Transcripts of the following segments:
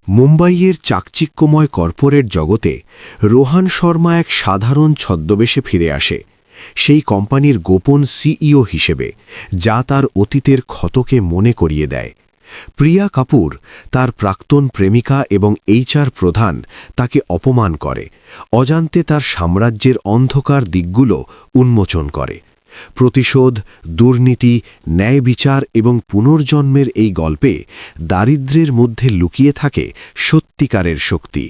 মুম্বাইয়ের চাকচিক্যময় কর্পোরেট জগতে রোহান শর্মা এক সাধারণ ছদ্মবেশে ফিরে আসে, সেই কোম্পানির গোপন সিইও হিসেবে, যা তার অতীতের ক্ষতকে মনে করিয়ে দেয়। প্রিয়া কাপুর, তার প্রাক্তন প্রেমিকা এবং এইচআর প্রধান, তাকে অপমান করে, অজান্তে তার সাম্রাজ্যের অন্ধকার দিকগুলো উন্মোচন করে। প্রতিশোধ, দুর্নীতি, ন্যায় বিচার এবং পুনর্জন্মের এই গল্পে দারিদ্র্যের মধ্যে লুকিয়ে থাকে সত্যিকারের শক্তি।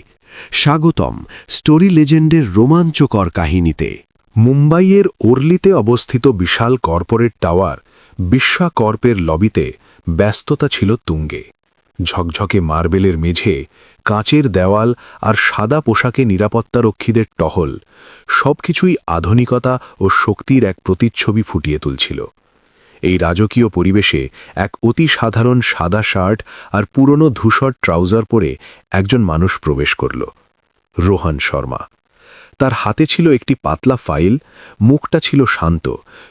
স্বাগতম স্টোরি লেজেন্ডের রোমাঞ্চকর কাহিনীতে। মুম্বাইয়ের ওর্লিতে অবস্থিত বিশাল কর্পোরেট টাওয়ার বিশ্বা কর্পের লবিতে ব্যস্ততা ছিল তুঙ্গে। ঝকঝকে মার্বেলের মেঝে, কাঁচের দেওয়াল আর সাদা পোশাকে নিরাপত্তারক্ষীদের টহল, সবকিছুই আধুনিকতা ও শক্তির এক প্রতিচ্ছবি ফুটিয়ে তুলছিল। এই রাজকীয় পরিবেশে এক অতি সাধারণ সাদা শার্ট আর পুরনো ধূসর ট্রাউজার পরে একজন মানুষ প্রবেশ করল, রোহান শর্মা। তার হাতে ছিল একটি পাতলা ফাইল, মুখটা ছিল শান্ত,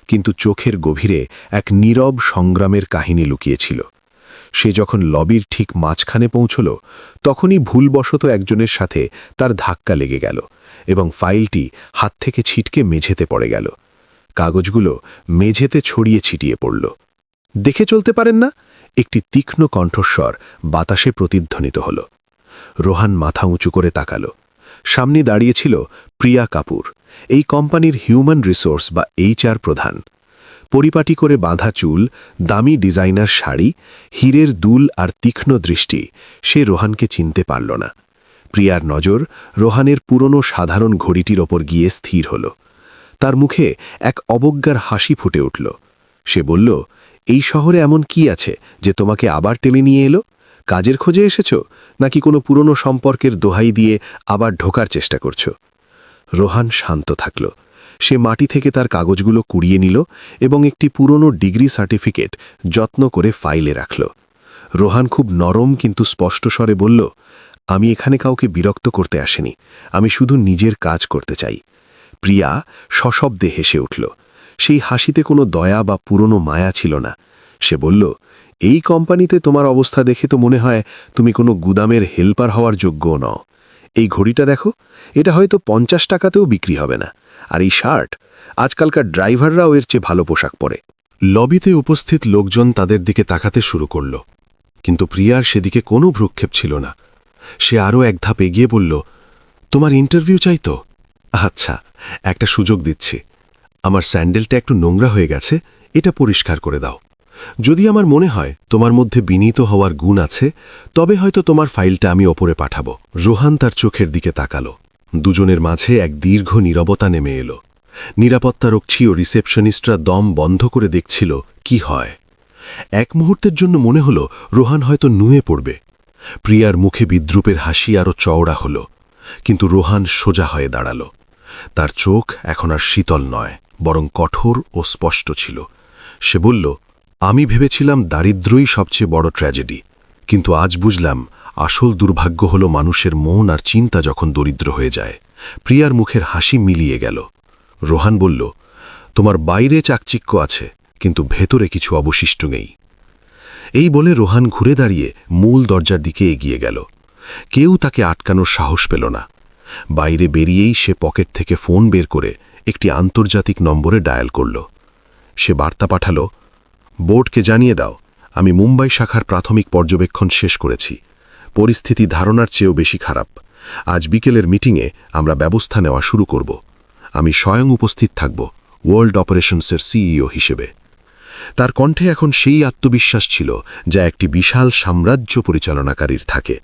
কিন্তু চোখের গভীরে এক নীরব সংগ্রামের কাহিনী লুকিয়েছিল। সে যখন লবির ঠিক মাঝখানে পৌঁছল, তখনই ভুলবশত একজনের সাথে তার ধাক্কা লেগে গেল এবং ফাইলটি হাত থেকে ছিটকে মেঝেতে পড়ে গেল। কাগজগুলো মেঝেতে ছড়িয়ে ছিটিয়ে পড়ল। দেখে চলতে পারেন না? একটি তীক্ষ্ণ কণ্ঠস্বর বাতাসে প্রতিধ্বনিত হল। রোহান মাথা উঁচু করে তাকাল। সামনে দাঁড়িয়েছিল প্রিয়া কাপুর, এই কোম্পানির হিউম্যান রিসোর্স বা এইচআর প্রধান। পরিপাটি করে বাঁধা চুল, দামি ডিজাইনার শাড়ি, হীরের দুল আর তীক্ষ্ণ দৃষ্টি, সে রোহানকে চিনতে পারল না। প্রিয়ার নজর রোহানের পুরনো সাধারণ ঘড়িটির ওপর গিয়ে স্থির হল। তার মুখে এক অবজ্ঞার হাসি ফুটে উঠল। সে বলল, এই শহরে এমন কি আছে যে তোমাকে আবার টেনে নিয়ে এলো? কাজের খোঁজে এসেছ, নাকি কোনো পুরনো সম্পর্কের দোহাই দিয়ে আবার ঢোকার চেষ্টা করছ? রোহান শান্ত থাকল। সে মাটি থেকে তার কাগজগুলো কুড়িয়ে নিল এবং একটি পুরনো ডিগ্রি সার্টিফিকেট যত্ন করে ফাইলে রাখল। রোহান খুব নরম কিন্তু স্পষ্ট স্বরে বলল, আমি এখানে কাউকে বিরক্ত করতে আসিনি, আমি শুধু নিজের কাজ করতে চাই। প্রিয়া সশব্দে হেসে উঠল। সেই হাসিতে কোনো দয়া বা পুরনো মায়া ছিল না। সে বলল, এই কোম্পানিতে তোমার অবস্থা দেখে তো মনে হয় তুমি কোনো গুদামের হেল্পার হওয়ার যোগ্যও নও। এই ঘড়িটা দেখো, এটা হয়তো 50 টাকাতেও বিক্রি হবে না। আর এই শার্ট, আজকালকার ড্রাইভাররাও এর চেয়ে ভালো পোশাক পরে। লবিতে উপস্থিত লোকজন তাদের দিকে তাকাতে শুরু করল, কিন্তু প্রিয়ার সেদিকে কোনো ভ্রুক্ষেপ ছিল না। সে আরও এক ধাপ এগিয়ে বলল, তোমার ইন্টারভিউ চাই তো? আচ্ছা, একটা সুযোগ দিচ্ছি। আমার স্যান্ডেলটা একটু নোংরা হয়ে গেছে, এটা পরিষ্কার করে দাও। যদি আমার মনে হয় তোমার মধ্যে বিনীত হওয়ার গুণ আছে, তবে হয়তো তোমার ফাইলটা আমি ওপরে পাঠাবো। রোহান তার চোখের দিকে তাকাল। দুজনের মাঝে এক দীর্ঘ নীরবতা নেমে এলো। নিরাপত্তারক্ষী ও রিসেপশনিস্টরা দম বন্ধ করে দেখছিল কি হয়। এক মুহূর্তের জন্য মনে হলো রোহান হয়তো নুয়ে পড়বে। প্রিয়ার মুখে বিদ্রুপের হাসি আরও চওড়া হল, কিন্তু রোহান সোজা হয়ে দাঁড়াল। তার চোখ এখন আর শীতল নয়, বরং কঠোর ও স্পষ্ট ছিল। সে বলল, আমি ভেবেছিলাম দারিদ্র্যই সবচেয়ে বড় ট্র্যাজেডি, কিন্তু আজ বুঝলাম আসল দুর্ভাগ্য হল মানুষের মন আর চিন্তা যখন দরিদ্র হয়ে যায়। প্রিয়ার মুখের হাসি মিলিয়ে গেল। রোহান বলল, তোমার বাইরে চাকচিক্য আছে, কিন্তু ভেতরে কিছু অবশিষ্ট নেই। এই বলে রোহান ঘুরে দাঁড়িয়ে মূল দরজার দিকে এগিয়ে গেল। কেউ তাকে আটকানোর সাহস পেল না। বাইরে বেরিয়েই সে পকেট থেকে ফোন বের করে একটি আন্তর্জাতিক নম্বরে ডায়াল করল। সে বার্তা পাঠাল, বোর্ডকে জানিয়ে দাও, আমি মুম্বাই শাখার প্রাথমিক পর্যবেক্ষণ শেষ করেছি। পরিস্থিতি ধারণার চেয়েও বেশি খারাপ। আজ বিকেলের মিটিংয়ে আমরা ব্যবস্থা নেওয়া শুরু করব। আমি স্বয়ং উপস্থিত থাকব, ওয়ার্ল্ড অপারেশনসের সিইও হিসেবে। তার কণ্ঠে এখন সেই আত্মবিশ্বাস ছিল যা একটি বিশাল সাম্রাজ্য পরিচালনাকারীর থাকে।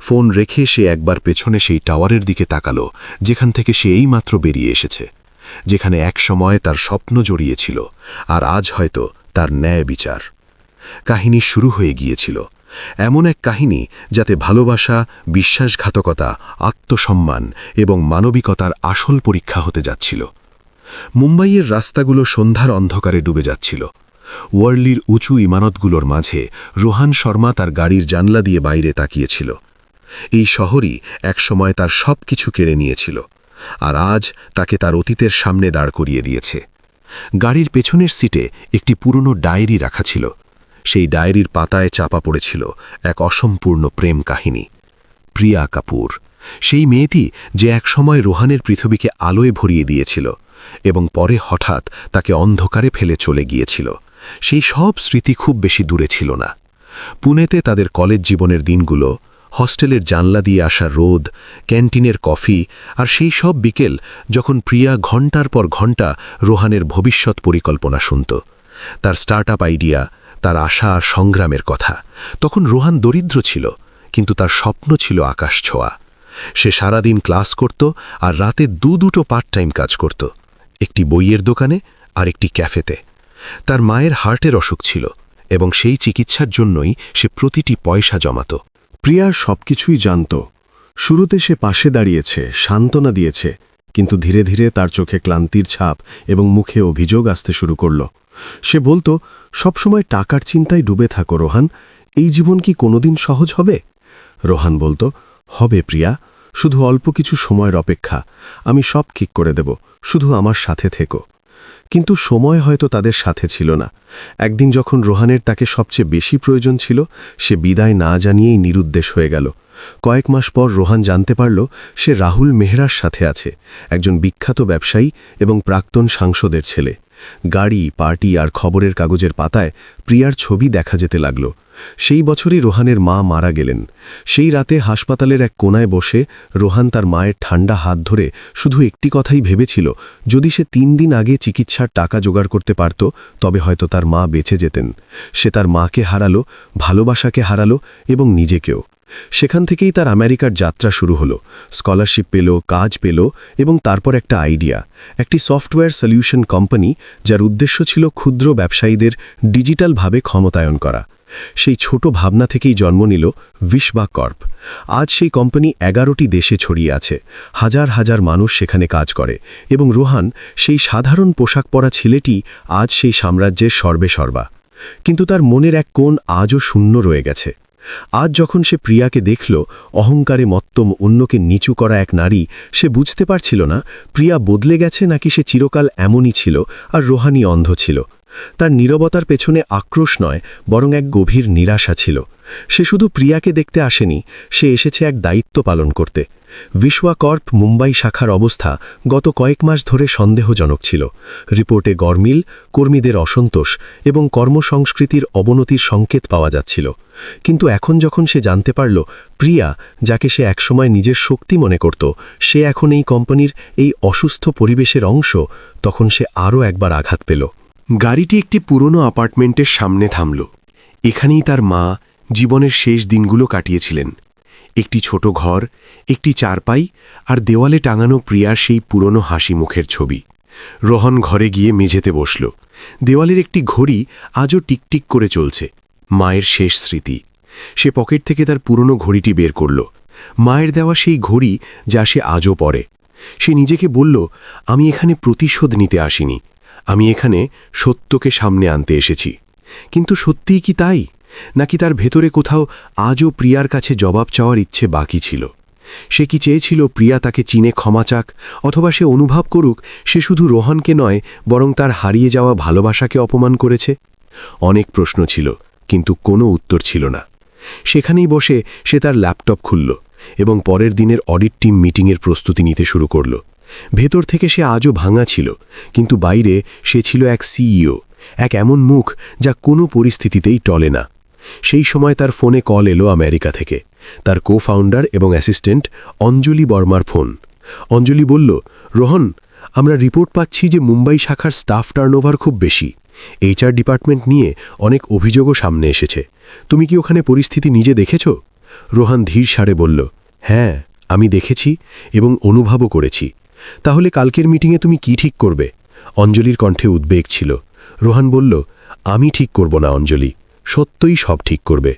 ফোন রেখে সে একবার পেছনে সেই টাওয়ারের দিকে তাকাল, যেখান থেকে সে এইমাত্র বেরিয়ে এসেছে, যেখানে এক সময় তার স্বপ্ন জড়িয়েছিল, আর আজ হয়তো তার ন্যায় বিচার। কাহিনী শুরু হয়ে গিয়েছিল, এমন এক কাহিনী যাতে ভালোবাসা, বিশ্বাসঘাতকতা, আত্মসম্মান এবং মানবিকতার আসল পরীক্ষা হতে যাচ্ছিল। মুম্বাইয়ের রাস্তাগুলো সন্ধ্যার অন্ধকারে ডুবে যাচ্ছিল। ওয়ার্লির উঁচু ইমারতগুলোর মাঝে রোহান শর্মা তার গাড়ির জানলা দিয়ে বাইরে তাকিয়েছিল। এই শহরই একসময় তার সব কিছু কেড়ে নিয়েছিল, আর আজ তাকে তার অতীতের সামনে দাঁড় করিয়ে দিয়েছে। গাড়ির পেছনের সিটে একটি পুরনো ডায়েরি রাখা ছিল। সেই ডায়েরির পাতায় চাপা পড়েছিল এক অসম্পূর্ণ প্রেম কাহিনী। প্রিয়া কাপুর, সেই মেয়েটি যে একসময় রোহানের পৃথিবীকে আলোয় ভরিয়ে দিয়েছিল এবং পরে হঠাৎ তাকে অন্ধকারে ফেলে চলে গিয়েছিল। সেই সব স্মৃতি খুব বেশি দূরে ছিল না। পুনেতে তাদের কলেজ জীবনের দিনগুলো, হস্টেলের জানলা দিয়ে আসা রোদ, ক্যান্টিনের কফি, আর সেই সব বিকেল যখন প্রিয়া ঘণ্টার পর ঘণ্টা রোহানের ভবিষ্যৎ পরিকল্পনা শুনত, তার স্টার্টআপ আইডিয়া, তার আশা আর সংগ্রামের কথা। তখন রোহান দরিদ্র ছিল, কিন্তু তার স্বপ্ন ছিল আকাশ ছোঁয়া। সে সারাদিন ক্লাস করত আর রাতে দুটো পার্ট টাইম কাজ করত, একটি বইয়ের দোকানে আর একটি ক্যাফেতে। তার মায়ের হার্টের অসুখ ছিল এবং সেই চিকিৎসার জন্যই সে প্রতিটি পয়সা জমাত। প্রিয়া সবকিছুই জানত। শুরুতে সে পাশে দাঁড়িয়েছে, সান্ত্বনা দিয়েছে, কিন্তু ধীরে ধীরে তার চোখে ক্লান্তির ছাপ এবং মুখে অভিযোগ আসতে শুরু করল। সে বলতো, সবসময় টাকার চিন্তায় ডুবে থাকো রোহান, এই জীবন কি কোনোদিন সহজ হবে? রোহান বলতো, হবে প্রিয়া, শুধু অল্প কিছু সময়ের অপেক্ষা, আমি সব ঠিক করে দেব, শুধু আমার সাথে থেকো। কিন্তু সময় হয়তো তাদের সাথে ছিল না। একদিন যখন রোহানের তাকে সবচেয়ে বেশি প্রয়োজন ছিল, সে বিদায় না জানিয়েই নিরুদ্দেশ হয়ে গেল। কয়েক মাস পর রোহান জানতে পারল সে রাহুল মেহরার সাথে আছে, একজন বিখ্যাত ব্যবসায়ী এবং প্রাক্তন সাংসদের ছেলে। গাড়ি, পার্টি আর খবরের কাগজের পাতায় প্রিয়ার ছবি দেখা যেতে লাগল। সেই বছরই রোহানের মা মারা গেলেন। সেই রাতে হাসপাতালের এক কোনায় বসে রোহান তার মায়ের ঠান্ডা হাত ধরে শুধু একটি কথাই ভেবেছিল, যদি সে 3 দিন আগে চিকিৎসার টাকা জোগাড় করতে পারত, তবে হয়তো তার মা বেঁচে যেতেন। সে তার মাকে হারালো, ভালোবাসাকে হারালো এবং নিজেকেও। সেখান থেকেই তার আমেরিকার যাত্রা শুরু হলো। স্কলারশিপ পেল, কাজ পেল এবং তারপর একটা আইডিয়া, একটি সফটওয়্যার সলিউশন কোম্পানি, যার উদ্দেশ্য ছিল ক্ষুদ্র ব্যবসায়ীদের ডিজিটালভাবে ক্ষমতায়ন করা। সেই ছোট ভাবনা থেকেই জন্ম নিল বিশবা কর্প। আজ সেই কোম্পানি 11টি দেশে ছড়িয়ে আছে, হাজার হাজার মানুষ সেখানে কাজ করে এবং রোহান, সেই সাধারণ পোশাক পরা ছেলেটি, আজ সেই সাম্রাজ্যের সর্বেসর্বা। কিন্তু তার মনের এক কোণ আজও শূন্য রয়ে গেছে। আজ যখন সে প্রিয়াকে দেখল, অহংকারে মত্তম অন্যকে নিচু করা এক নারী, সে বুঝতে পারছিল না প্রিয়া বদলে গেছে নাকি সে চিরকাল এমনই ছিল আর রোহানই অন্ধ ছিল। তার নীরবতার পেছনে আক্রোশ নয়, বরং এক গভীর নিরাশা ছিল। সে শুধু প্রিয়াকে দেখতে আসেনি, সে এসেছে এক দায়িত্ব পালন করতে। বিশবা কর্প মুম্বাই শাখার অবস্থা গত কয়েক মাস ধরে সন্দেহজনক ছিল। রিপোর্টে গরমিল, কর্মীদের অসন্তোষ এবং কর্মসংস্কৃতির অবনতির সংকেত পাওয়া যাচ্ছিল। কিন্তু এখন যখন সে জানতে পারল প্রিয়া, যাকে সে একসময় নিজের শক্তি মনে করত, সে এখন এই কোম্পানির এই অসুস্থ পরিবেশের অংশ, তখন সে আরও একবার আঘাত পেল। গাড়িটি একটি পুরনো অ্যাপার্টমেন্টের সামনে থামল। এখানেই তার মা জীবনের শেষ দিনগুলো কাটিয়েছিলেন। একটি ছোট ঘর, একটি চারপাই আর দেওয়ালে টাঙানো প্রিয়ার সেই পুরনো হাসি মুখের ছবি। রোহন ঘরে গিয়ে মেঝেতে বসল। দেওয়ালের একটি ঘড়ি আজও টিকটিক করে চলছে, মায়ের শেষ স্মৃতি। সে পকেট থেকে তার পুরনো ঘড়িটি বের করল, মায়ের দেওয়া সেই ঘড়ি যা সে আজও পরে। সে নিজেকে বলল, আমি এখানে প্রতিশোধ নিতে আসিনি, আমি এখানে সত্যকে সামনে আনতে এসেছি। কিন্তু সত্যিই কি তাই, নাকি তার ভেতরে কোথাও আজও প্রিয়ার কাছে জবাব চাওয়ার ইচ্ছে বাকি ছিল? সে কি চেয়েছিল প্রিয়া তাকে চিনে ক্ষমা চাক, অথবা সে অনুভব করুক সে শুধু রোহনকে নয়, বরং তার হারিয়ে যাওয়া ভালোবাসাকে অপমান করেছে? অনেক প্রশ্ন ছিল, কিন্তু কোনো উত্তর ছিল না। সেখানেই বসে সে তার ল্যাপটপ খুলল এবং পরের দিনের অডিট টিম মিটিংয়ের প্রস্তুতি নিতে শুরু করল। ভেতর থেকে সে আজও ভাঙা ছিল, কিন্তু বাইরে সে ছিল এক সিইও, এক এমন মুখ যা কোনো পরিস্থিতিতেই টলে না। সেই সময় তার ফোনে কল এলো আমেরিকা থেকে, তার কো-ফাউন্ডার এবং অ্যাসিস্ট্যান্ট অঞ্জলি বর্মার ফোন। অঞ্জলি বলল, রোহন, আমরা রিপোর্ট পাচ্ছি যে মুম্বাই শাখার স্টাফ টার্নওভার খুব বেশি। এইচআর ডিপার্টমেন্ট নিয়ে অনেক অভিযোগও সামনে এসেছে। তুমি কি ওখানে পরিস্থিতি নিজে দেখেছ? রোহান ধীর সারে বলল, হ্যাঁ, আমি দেখেছি এবং অনুভবও করেছি। তাহলে কালকের মিটিংয়ে তুমি কি ঠিক করবে? অঞ্জলির কণ্ঠে উদ্বেগ ছিল। রোহান বলল, আমি ঠিক করব না অঞ্জলি, সত্যই সব ঠিক করবে।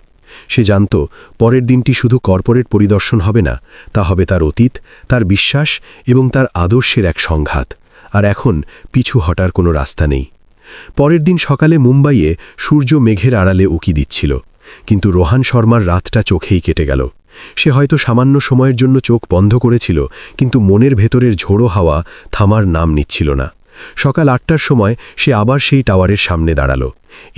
সে জানত পরের দিনটি শুধু কর্পোরেট পরিদর্শন হবে না, তা হবে তার অতীত, তার বিশ্বাস এবং তার আদর্শের এক সংঘাত। আর এখন পিছু হটার কোনো রাস্তা নেই। পরের দিন সকালে মুম্বাইয়ে সূর্য মেঘের আড়ালে উকি দিচ্ছিল, কিন্তু রোহান শর্মার রাতটা চোখেই কেটে গেল। সে হয়তো সামান্য সময়ের জন্য চোখ বন্ধ করেছিল, কিন্তু মনের ভেতরের ঝোড়ো হাওয়া থামার নাম নিচ্ছিল না। সকাল 8টার সময় সে আবার সেই টাওয়ারের সামনে দাঁড়ালো।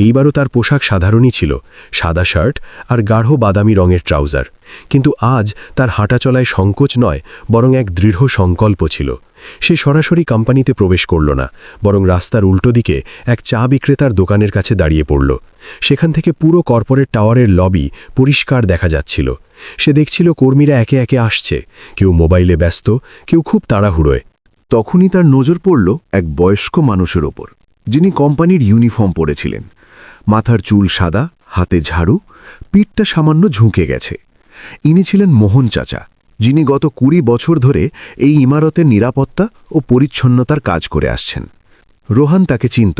এইবারও তার পোশাক সাধারণই ছিল, সাদা শার্ট আর গাঢ় বাদামি রঙের ট্রাউজার। কিন্তু আজ তার হাঁটাচলায় সংকোচ নয়, বরং এক দৃঢ় সংকল্প ছিল। সে সরাসরি কোম্পানিতে প্রবেশ করল না, বরং রাস্তার উল্টো দিকে এক চা বিক্রেতার দোকানের কাছে দাঁড়িয়ে পড়ল। সেখান থেকে পুরো কর্পোরেট টাওয়ারের লবি পরিষ্কার দেখা যাচ্ছিল। সে দেখছিল কর্মীরা একে একে আসছে, কেউ মোবাইলে ব্যস্ত, কেউ খুব তাড়াহুড়োয়। তখনই তার নজর পড়ল এক বয়স্ক মানুষের ওপর, যিনি কোম্পানির ইউনিফর্ম পরেছিলেন। মাথার চুল সাদা, হাতে ঝাড়ু, পিঠটা সামান্য ঝুঁকে গেছে। ইনি ছিলেন মোহন চাচা, যিনি গত 20 বছর ধরে এই ইমারতের নিরাপত্তা ও পরিচ্ছন্নতার কাজ করে আসছেন। রোহান তাকে চিনত।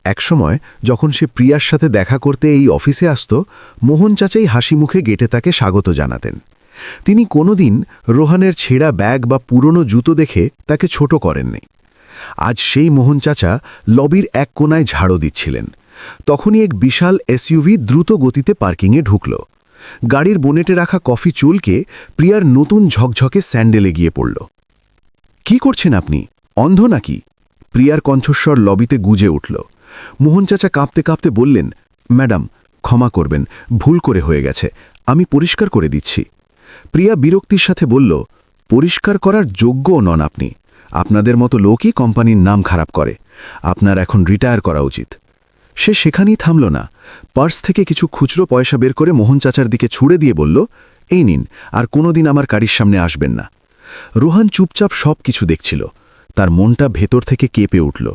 একসময় যখন সে প্রিয়ার সাথে দেখা করতে এই অফিসে আসত, মোহন চাচাই হাসি মুখে গেটে তাকে স্বাগত জানাতেন। তিনি কোনোদিন রোহানের ছেঁড়া ব্যাগ বা পুরনো জুতো দেখে তাকে ছোট করেননি। আজ সেই মোহন চাচা লবির এক কোনায় ঝাড়ু দিচ্ছিলেন। তখনই এক বিশাল এসইউভি দ্রুত গতিতে পার্কিংয়ে ঢুকল। গাড়ির বোনেটে রাখা কফি চুলকে প্রিয়ার নতুন ঝকঝকে স্যান্ডেলে গিয়ে পড়ল। কি করছেন আপনি, অন্ধ নাকি? প্রিয়ার কণ্ঠস্বর লবিতে গুজে উঠল। মোহন চাচা কাঁপতে কাঁপতে বললেন, ম্যাডাম ক্ষমা করবেন, ভুল করে হয়ে গেছে, আমি পরিষ্কার করে দিচ্ছি। প্রিয়া বিরক্তির সাথে বলল, পরিষ্কার করার যোগ্যও নন আপনি। আপনাদের মতো লোকই কোম্পানির নাম খারাপ করে। আপনার এখন রিটায়ার করা উচিত। সে সেখানেই থামল না। পার্স থেকে কিছু খুচরো পয়সা বের করে মোহন চাচার দিকে ছুড়ে দিয়ে বলল, এই নিন, আর কোনোদিন আমার গাড়ির সামনে আসবেন না। রোহান চুপচাপ সব কিছু দেখছিল। তার মনটা ভেতর থেকে কেঁপে উঠল।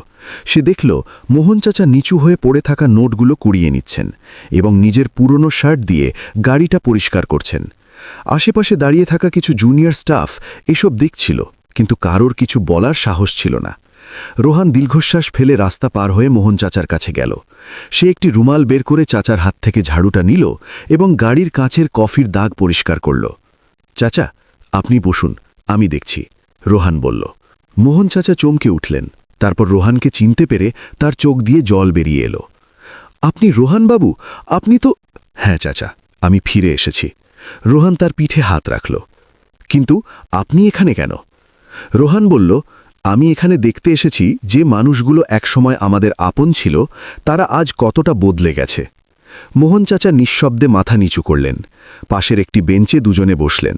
সে দেখল মোহন চাচা নিচু হয়ে পড়ে থাকা নোটগুলো কুড়িয়ে নিচ্ছেন এবং নিজের পুরনো শার্ট দিয়ে গাড়িটা পরিষ্কার করছেন। আশেপাশে দাঁড়িয়ে থাকা কিছু জুনিয়র স্টাফ এসব দেখছিল, কিন্তু কারোর কিছু বলার সাহস ছিল না। রোহান দীর্ঘশ্বাস ফেলে রাস্তা পার হয়ে মোহন চাচার কাছে গেল। সে একটি রুমাল বের করে চাচার হাত থেকে ঝাড়ুটা নিল এবং গাড়ির কাঁচের কফির দাগ পরিষ্কার করল। চাচা, আপনি বসুন, আমি দেখছি, রোহান বলল। মোহন চাচা চমকে উঠলেন। তারপর রোহানকে চিনতে পেরে তার চোখ দিয়ে জল বেরিয়ে এলো। আপনি রোহান বাবু? আপনি তো... হ্যাঁ চাচা, আমি ফিরে এসেছি। রোহান তার পিঠে হাত রাখল। কিন্তু আপনি এখানে কেন? রোহান বলল, আমি এখানে দেখতে এসেছি যে মানুষগুলো একসময় আমাদের আপন ছিল, তারা আজ কতটা বদলে গেছে। মোহন চাচা নিঃশব্দে মাথা নিচু করলেন। পাশের একটি বেঞ্চে দুজনে বসলেন।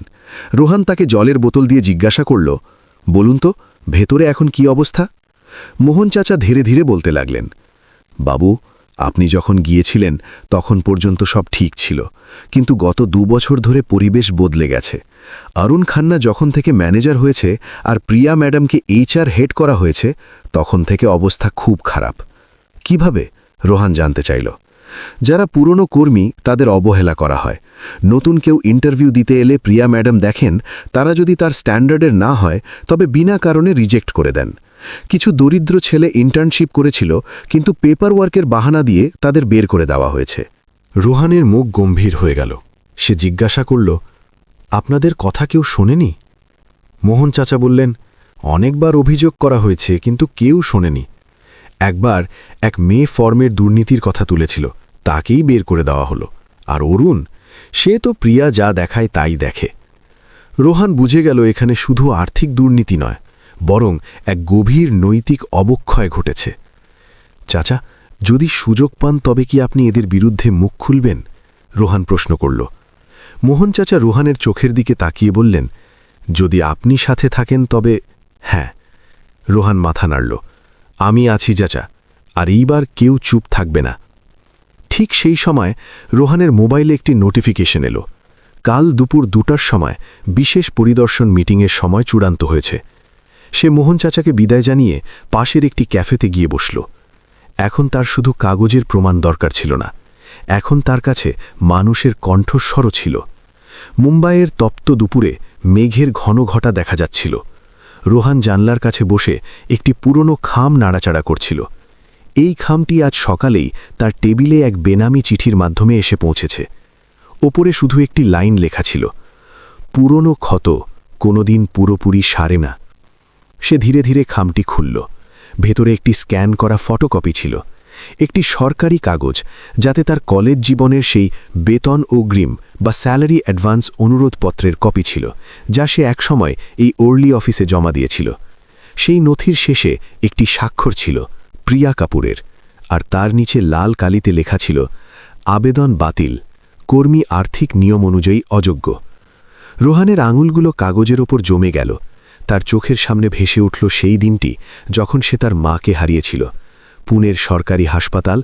রোহান তাকে জলের বোতল দিয়ে জিজ্ঞাসা করল, বলুন তো, ভেতরে এখন কি অবস্থা? মোহন চাচা ধীরে ধীরে বলতে লাগলেন, বাবু, আপনি যখন গিয়েছিলেন তখন পর্যন্ত সব ঠিক ছিল, কিন্তু গত 2 বছর ধরে পরিবেশ বদলে গেছে। অরুণ খান্না যখন থেকে ম্যানেজার হয়েছে আর প্রিয়া ম্যাডামকে HR হেড করা হয়েছে, তখন থেকে অবস্থা খুব খারাপ। কিভাবে? রোহান জানতে চাইল। যারা পুরনো কর্মী তাদের অবহেলা করা হয়। নতুন কেউ ইন্টারভিউ দিতে এলে প্রিয়া ম্যাডাম দেখেন তারা যদি তার স্ট্যান্ডার্ডের না হয় তবে বিনা কারণে রিজেক্ট করে দেন। কিছু দরিদ্র ছেলে ইন্টার্নশিপ করেছিল, কিন্তু পেপার ওয়ার্কের বাহানা দিয়ে তাদের বের করে দেওয়া হয়েছে। রোহানের মুখ গম্ভীর হয়ে গেল। সে জিজ্ঞাসা করল, আপনাদের কথা কেউ শোনেনি? মোহন চাচা বললেন, অনেকবার অভিযোগ করা হয়েছে, কিন্তু কেউ শোনেনি। একবার এক মেয়ে ফর্মের দুর্নীতির কথা তুলেছিল, তাকেই বের করে দেওয়া হলো। আর অরুণ, সে তো প্রিয়া যা দেখায় তাই দেখে। রোহান বুঝে গেল এখানে শুধু আর্থিক দুর্নীতি নয়, বরং এক গভীর নৈতিক অবক্ষয় ঘটেছে। চাচা, যদি সুযোগ পান তবে কি আপনি এদের বিরুদ্ধে মুখ খুলবেন? রোহান প্রশ্ন করল। মোহন চাচা রোহানের চোখের দিকে তাকিয়ে বললেন, যদি আপনি সাথে থাকেন তবে হ্যাঁ। রোহান মাথা নাড়ল। আমি আছি চাচা, আর এইবার কেউ চুপ থাকবে না। ঠিক সেই সময় রোহানের মোবাইলে একটি নোটিফিকেশন এলো। কাল দুপুর 2টার সময় বিশেষ পরিদর্শন মিটিংয়ের সময় চূড়ান্ত হয়েছে। সে মোহন চাচাকে বিদায় জানিয়ে পাশের একটি ক্যাফেতে গিয়ে বসল। এখন তার শুধু কাগজের প্রমাণ দরকার ছিল না, এখন তার কাছে মানুষের কণ্ঠস্বরও ছিল। মুম্বাইয়ের তপ্ত দুপুরে মেঘের ঘন ঘটা দেখা যাচ্ছিল। রোহান জানলার কাছে বসে একটি পুরনো খাম নাড়াচাড়া করছিল। এই খামটি আজ সকালেই তার টেবিলে এক বেনামি চিঠির মাধ্যমে এসে পৌঁছেছে। ওপরে শুধু একটি লাইন লেখা ছিল, পুরনো ক্ষত কোনোদিন পুরোপুরি সারে না। সে ধীরে ধীরে খামটি খুলল। ভেতরে একটি স্ক্যান করা ফটোকপি ছিল, একটি সরকারি কাগজ, যাতে তার কলেজ জীবনের সেই বেতন অগ্রিম বা স্যালারি অ্যাডভান্স অনুরোধপত্রের কপি ছিল, যা সে একসময় এই ওর্লি অফিসে জমা দিয়েছিল। সেই নথির শেষে একটি স্বাক্ষর ছিল প্রিয়া কাপুরের, আর তার নিচে লাল কালিতে লেখা ছিল আবেদন বাতিল, কর্মী আর্থিক নিয়ম অনুযায়ী অযোগ্য। রোহানের আঙুলগুলো কাগজের ওপর জমে গেল। তার চোখের সামনে ভেসে উঠল সেই দিনটি যখন সে তার মাকে হারিয়েছিল। পুনের সরকারি হাসপাতাল,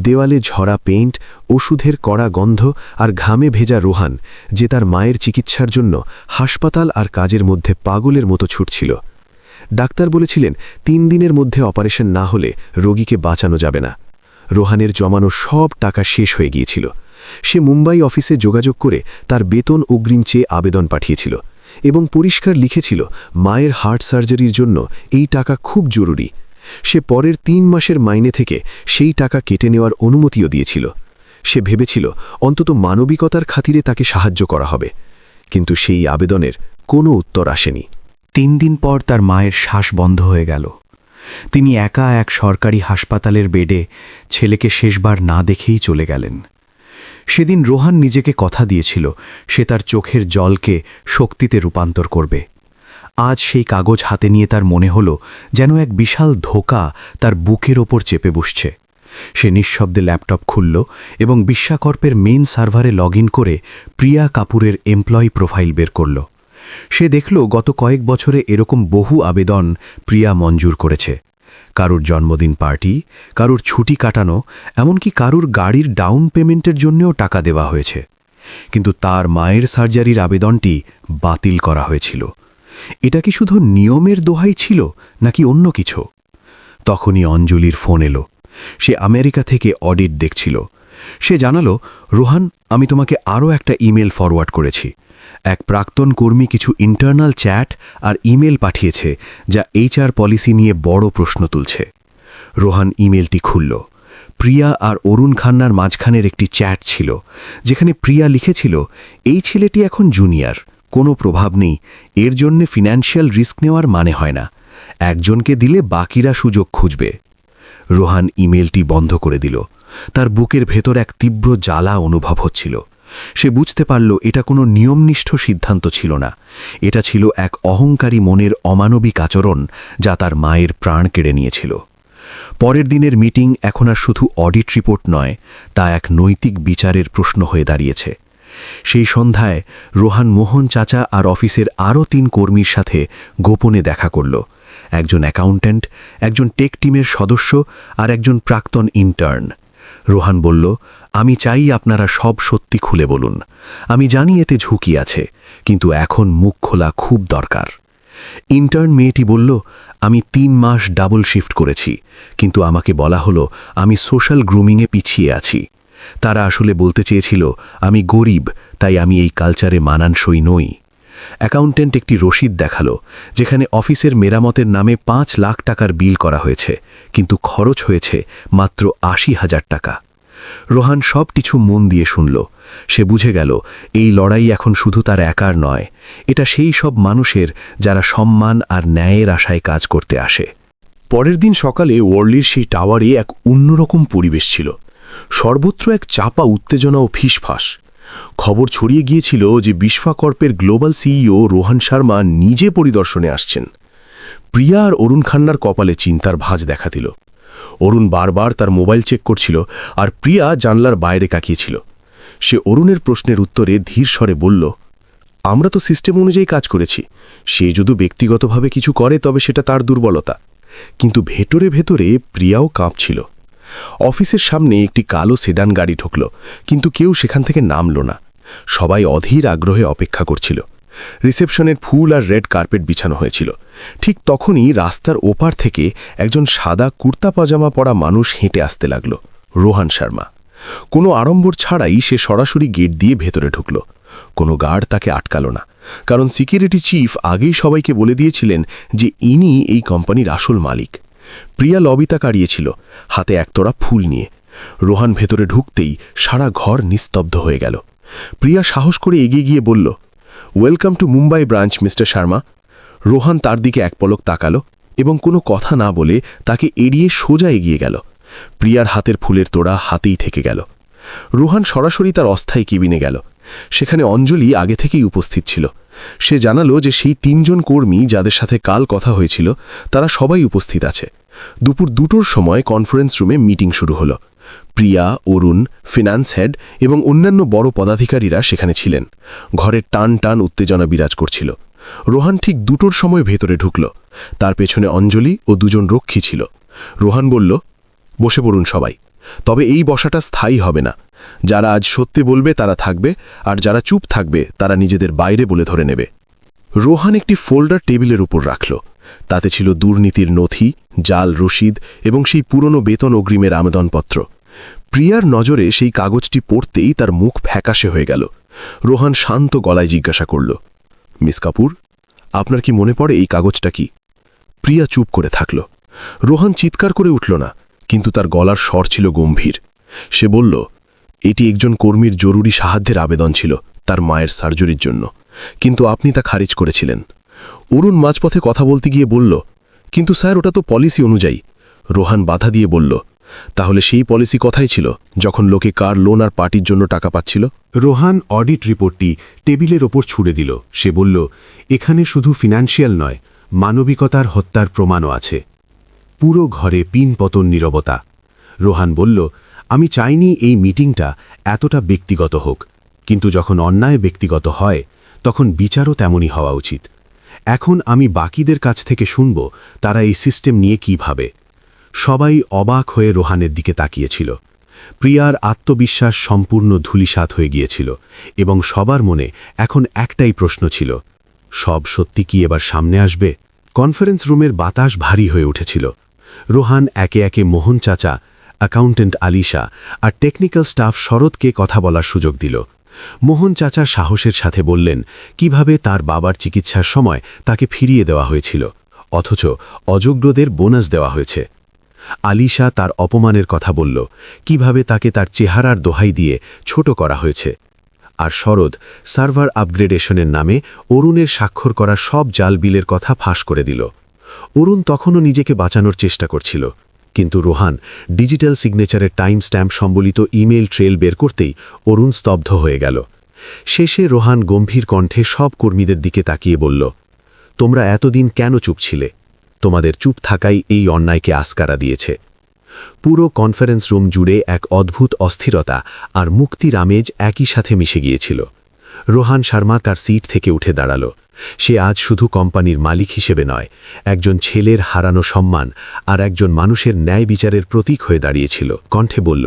দেওয়ালে ঝরা পেইন্ট, ওষুধের কড়া গন্ধ আর ঘামে ভেজা রোহান, যে তার মায়ের চিকিৎসার জন্য হাসপাতাল আর কাজের মধ্যে পাগলের মতো ছুটছিল। ডাক্তার বলেছিলেন 3 দিনের মধ্যে অপারেশন না হলে রোগীকে বাঁচানো যাবে না। রোহানের জমানো সব টাকা শেষ হয়ে গিয়েছিল। সে মুম্বাই অফিসে যোগাযোগ করে তার বেতন অগ্রিম চেয়ে আবেদন পাঠিয়েছিল এবং পরিষ্কার লিখেছিল মায়ের হার্ট সার্জারির জন্য এই টাকা খুব জরুরি। সে পরের 3 মাসের মাইনে থেকে সেই টাকা কেটে নেওয়ার অনুমতিও দিয়েছিল। সে ভেবেছিল অন্তত মানবিকতার খাতিরে তাকে সাহায্য করা হবে, কিন্তু সেই আবেদনের কোনো উত্তর আসেনি। 3 দিন পর তার মায়ের শ্বাস বন্ধ হয়ে গেল। তিনি একা এক সরকারি হাসপাতালের বেডে ছেলেকে শেষবার না দেখেই চলে গেলেন। সেদিন রোহান নিজেকে কথা দিয়েছিল সে তার চোখের জলকে শক্তিতে রূপান্তর করবে। আজ সেই কাগজ হাতে নিয়ে তার মনে হল যেন এক বিশাল ধোঁকা তার বুকের ওপর চেপে বসছে। সে নিঃশব্দে ল্যাপটপ খুলল এবং বিশ্বাকর্পের মেইন সার্ভারে লগ করে প্রিয়া কাপুরের এমপ্লয়ি প্রোফাইল বের করল। সে দেখল গত কয়েক বছরে এরকম বহু আবেদন প্রিয়া মঞ্জুর করেছে। কারুর জন্মদিন পার্টি, কারুর ছুটি কাটানো, এমনকি কারুর গাড়ির ডাউন পেমেন্টের জন্যও টাকা দেওয়া হয়েছে। কিন্তু তার মায়ের সার্জারির আবেদনটি বাতিল করা হয়েছিল। এটা কি শুধু নিয়মের দোহাই ছিল নাকি অন্য কিছু? তখনই অঞ্জলির ফোন এলো। সে আমেরিকা থেকে অডিট দেখছিল। সে জানালো, রোহান, আমি তোমাকে আরও একটা ইমেল ফরওয়ার্ড করেছি। এক প্রাক্তন কর্মী কিছু ইন্টারনাল চ্যাট আর ইমেল পাঠিয়েছে যা HR পলিসি নিয়ে বড় প্রশ্ন তুলছে। রোহান ইমেলটি খুলল। প্রিয়া আর অরুণ খান্নার মাঝখানের একটি চ্যাট ছিল, যেখানে প্রিয়া লিখেছিল, এই ছেলেটি এখন জুনিয়র, কোনো প্রভাব নেই, এর জন্যে ফিন্যান্সিয়াল রিস্ক নেওয়ার মানে হয় না, একজনকে দিলে বাকিরা সুযোগ খুঁজবে। রোহান ইমেলটি বন্ধ করে দিল। তার বুকের ভেতর এক তীব্র জ্বালা অনুভব হচ্ছিল। সে বুঝতে পারল এটা কোনো নিয়মনিষ্ঠ সিদ্ধান্ত ছিল না, এটা ছিল এক অহংকারী মনের অমানবিক আচরণ যা তার মায়ের প্রাণ কেড়ে নিয়েছিল। পরের দিনের মিটিং এখন আর শুধু অডিট রিপোর্ট নয়, তা এক নৈতিক বিচারের প্রশ্ন হয়ে দাঁড়িয়েছে। সেই সন্ধ্যায় রোহান মোহন চাচা আর অফিসের আরও 3 কর্মীর সাথে গোপনে দেখা করল। একজন অ্যাকাউন্ট্যান্ট, একজন টেক টিমের সদস্য আর একজন প্রাক্তন ইন্টার্ন। রোহান বলল, আমি চাই আপনারা সব সত্যি খুলে বলুন। আমি জানি এতে ঝুঁকি আছে, কিন্তু এখন মুখ খোলা খুব দরকার। ইন্টার্ন মেয়েটি বলল, আমি 3 মাস ডাবল শিফট করেছি, কিন্তু আমাকে বলা হলো আমি সোশ্যাল গ্রুমিংয়ে পিছিয়ে আছি। তারা আসলে বলতে চেয়েছিল আমি গরিব, তাই আমি এই কালচারে মানানসই নই। অ্যাকাউন্ট্যান্ট একটি রসিদ দেখালো, যেখানে অফিসের মেরামতের নামে 5 লাখ টাকার বিল করা হয়েছে, কিন্তু খরচ হয়েছে মাত্র 80,000 টাকা। রোহান সব কিছু মন দিয়ে শুনল। সে বুঝে গেল এই লড়াই এখন শুধু তার একার নয়, এটা সেই সব মানুষের যারা সম্মান আর ন্যায়ের আশায় কাজ করতে আসে। পরের দিন সকালে ওয়ার্লির সেই টাওয়ারে এক অন্যরকম পরিবেশ ছিল। সর্বত্র এক চাপা উত্তেজনা ও ফিসফাস। খবর ছড়িয়ে গিয়েছিল যে বিশ্বাকর্পের গ্লোবাল CEO রোহান শর্মা নিজে পরিদর্শনে আসছেন। প্রিয়া আর অরুণ খান্নার কপালে চিন্তার ভাঁজ দেখা দিল। অরুণ বারবার তার মোবাইল চেক করছিল আর প্রিয়া জানলার বাইরে কাকিয়েছিল। সে অরুণের প্রশ্নের উত্তরে ধীর স্বরে বলল, আমরা তো সিস্টেম অনুযায়ী কাজ করেছি, সে যদি ব্যক্তিগতভাবে কিছু করে তবে সেটা তার দুর্বলতা। কিন্তু ভেতরে ভেতরে প্রিয়াও কাঁপছিল। অফিসের সামনে একটি কালো সেডান গাড়ি ঢুকল, কিন্তু কেউ সেখান থেকে নামল না। সবাই অধীর আগ্রহে অপেক্ষা করছিল। রিসেপশনের ফুল আর রেড কার্পেট বিছানো হয়েছিল। ঠিক তখনই রাস্তার ওপার থেকে একজন সাদা কুর্তা পাজামা পরা মানুষ হেঁটে আসতে লাগল। রোহান শর্মা। কোনো আড়ম্বর ছাড়াই সে সরাসরি গেট দিয়ে ভেতরে ঢুকল। কোনো গার্ড তাকে আটকাল না, কারণ সিকিউরিটি চিফ আগেই সবাইকে বলে দিয়েছিলেন যে ইনি এই কোম্পানির আসল মালিক। প্রিয়া লবিতা কাড়িয়েছিল, হাতে একতোড়া ফুল নিয়ে। রোহান ভেতরে ঢুকতেই সারা ঘর নিস্তব্ধ হয়ে গেল। প্রিয়া সাহস করে এগিয়ে গিয়ে বলল, welcome to Mumbai branch mister Sharma. Rohan তার দিকে এক পলক তাকালো এবং কোনো কথা না বলে তাকে এড়িয়ে সোজা এগিয়ে গেল। প্রিয়ার হাতের ফুলের তোড়া হাতেই থেকে গেল। রোহান সরাসরি তার অস্থায়ী কেবিনে গেল। সেখানে অঞ্জলি আগে থেকেই উপস্থিত ছিল। সে জানালো যে সেই 3 জন কর্মী যাদের সাথে কাল কথা হয়েছিল তারা সবাই উপস্থিত আছে। দুপুর 2টোর সময় কনফারেন্স রুমে মিটিং শুরু হলো। প্রিয়া, অরুণ, ফিনান্স হেড এবং অন্যান্য বড় পদাধিকারীরা সেখানে ছিলেন। ঘরের টান টান উত্তেজনা বিরাজ করছিল। রোহান ঠিক 2টোর সময় ভেতরে ঢুকল। তার পেছনে অঞ্জলি ও 2 জন রক্ষী ছিল। রোহান বলল, বসে পড়ুন সবাই, তবে এই বসাটা স্থায়ী হবে না। যারা আজ সত্যি বলবে তারা থাকবে, আর যারা চুপ থাকবে তারা নিজেদের বাইরে বলে ধরে নেবে। রোহান একটি ফোল্ডার টেবিলের উপর রাখল। তাতে ছিল দুর্নীতির নথি, জাল রসিদ এবং সেই পুরনো বেতন অগ্রিমের আবেদনপত্র। প্রিয়ার নজরে সেই কাগজটি পড়তেই তার মুখ ফ্যাকাশে হয়ে গেল। রোহান শান্ত গলায় জিজ্ঞাসা করল, মিস কাপুর, আপনার কি মনে পড়ে এই কাগজটা কি? প্রিয়া চুপ করে থাকল। রোহান চিৎকার করে উঠল না, কিন্তু তার গলার স্বর ছিল গম্ভীর। সে বলল, এটি একজন কর্মীর জরুরি সাহায্যের আবেদন ছিল তার মায়ের সার্জারির জন্য, কিন্তু আপনি তা খারিজ করেছিলেন। অরুণ মাঝপথে কথা বলতে গিয়ে বলল, কিন্তু স্যার, ওটা তো পলিসি অনুযায়ী। রোহান বাধা দিয়ে বলল, তাহলে সেই পলিসি কথাই ছিল যখন লোকে কার লোন আর পার্টির জন্য টাকা পাচ্ছিল? রোহান অডিট রিপোর্টটি টেবিলের ওপর ছুড়ে দিল। সে বলল, এখানে শুধু ফিনান্সিয়াল নয়, মানবিকতার হত্যার প্রমাণও আছে। পুরো ঘরে পিনপতন নীরবতা। রোহান বলল, আমি চাইনি এই মিটিংটা এতটা ব্যক্তিগত হোক, কিন্তু যখন অন্যায় ব্যক্তিগত হয় তখন বিচারও তেমনই হওয়া উচিত। এখন আমি বাকিদের কাছ থেকে শুনব তারা এই সিস্টেম নিয়ে কী ভাবে। সবাই অবাক হয়ে রোহানের দিকে তাকিয়েছিল। প্রিয়ার আত্মবিশ্বাস সম্পূর্ণ ধূলিসাৎ হয়ে গিয়েছিল এবং সবার মনে এখন একটাই প্রশ্ন ছিল, সব সত্যি কি এবার সামনে আসবে? কনফারেন্স রুমের বাতাস ভারী হয়ে উঠেছিল। রোহান একে একে মোহন চাচা, অ্যাকাউন্টেন্ট আলিশা আর টেকনিক্যাল স্টাফ শরৎকে কথা বলার সুযোগ দিল। মোহন চাচা সাহসের সাথে বললেন কিভাবে তার বাবার চিকিৎসার সময় তাকে ফিরিয়ে দেওয়া হয়েছিল, অথচ অযোগ্যদের বোনাস দেওয়া হয়েছে। আলিশা তার অপমানের কথা বলল, কিভাবে তাকে তার চেহারার দোহাই দিয়ে ছোট করা হয়েছে। আর শরৎ সার্ভার আপগ্রেডেশনের নামে অরুণের স্বাক্ষর করা সব জাল বিলের কথা ফাঁস করে দিল। অরুণ তখনও নিজেকে বাঁচানোর চেষ্টা করছিল, কিন্তু রোহান ডিজিটাল সিগনেচারের টাইম স্ট্যাম্প সম্বলিত ইমেইল ট্রেল বের করতেই অরুণ স্তব্ধ হয়ে গেল। শেষে রোহান গম্ভীর কণ্ঠে সব কর্মীদের দিকে তাকিয়ে বলল, তোমরা এতদিন কেন চুপ ছিলে? তোমাদের চুপ থাকাই এই অন্যায়কে আস্কারা দিয়েছে। পুরো কনফারেন্স রুম জুড়ে এক অদ্ভুত অস্থিরতা আর মুক্তির আমেজ একই সাথে মিশে গিয়েছিল। রোহান শর্মা তার সিট থেকে উঠে দাঁড়াল। সে আজ শুধু কোম্পানির মালিক হিসেবে নয়, একজন ছেলের হারানো সম্মান আর একজন মানুষের ন্যায় বিচারের প্রতীক হয়ে দাঁড়িয়েছিল। কণ্ঠে বলল,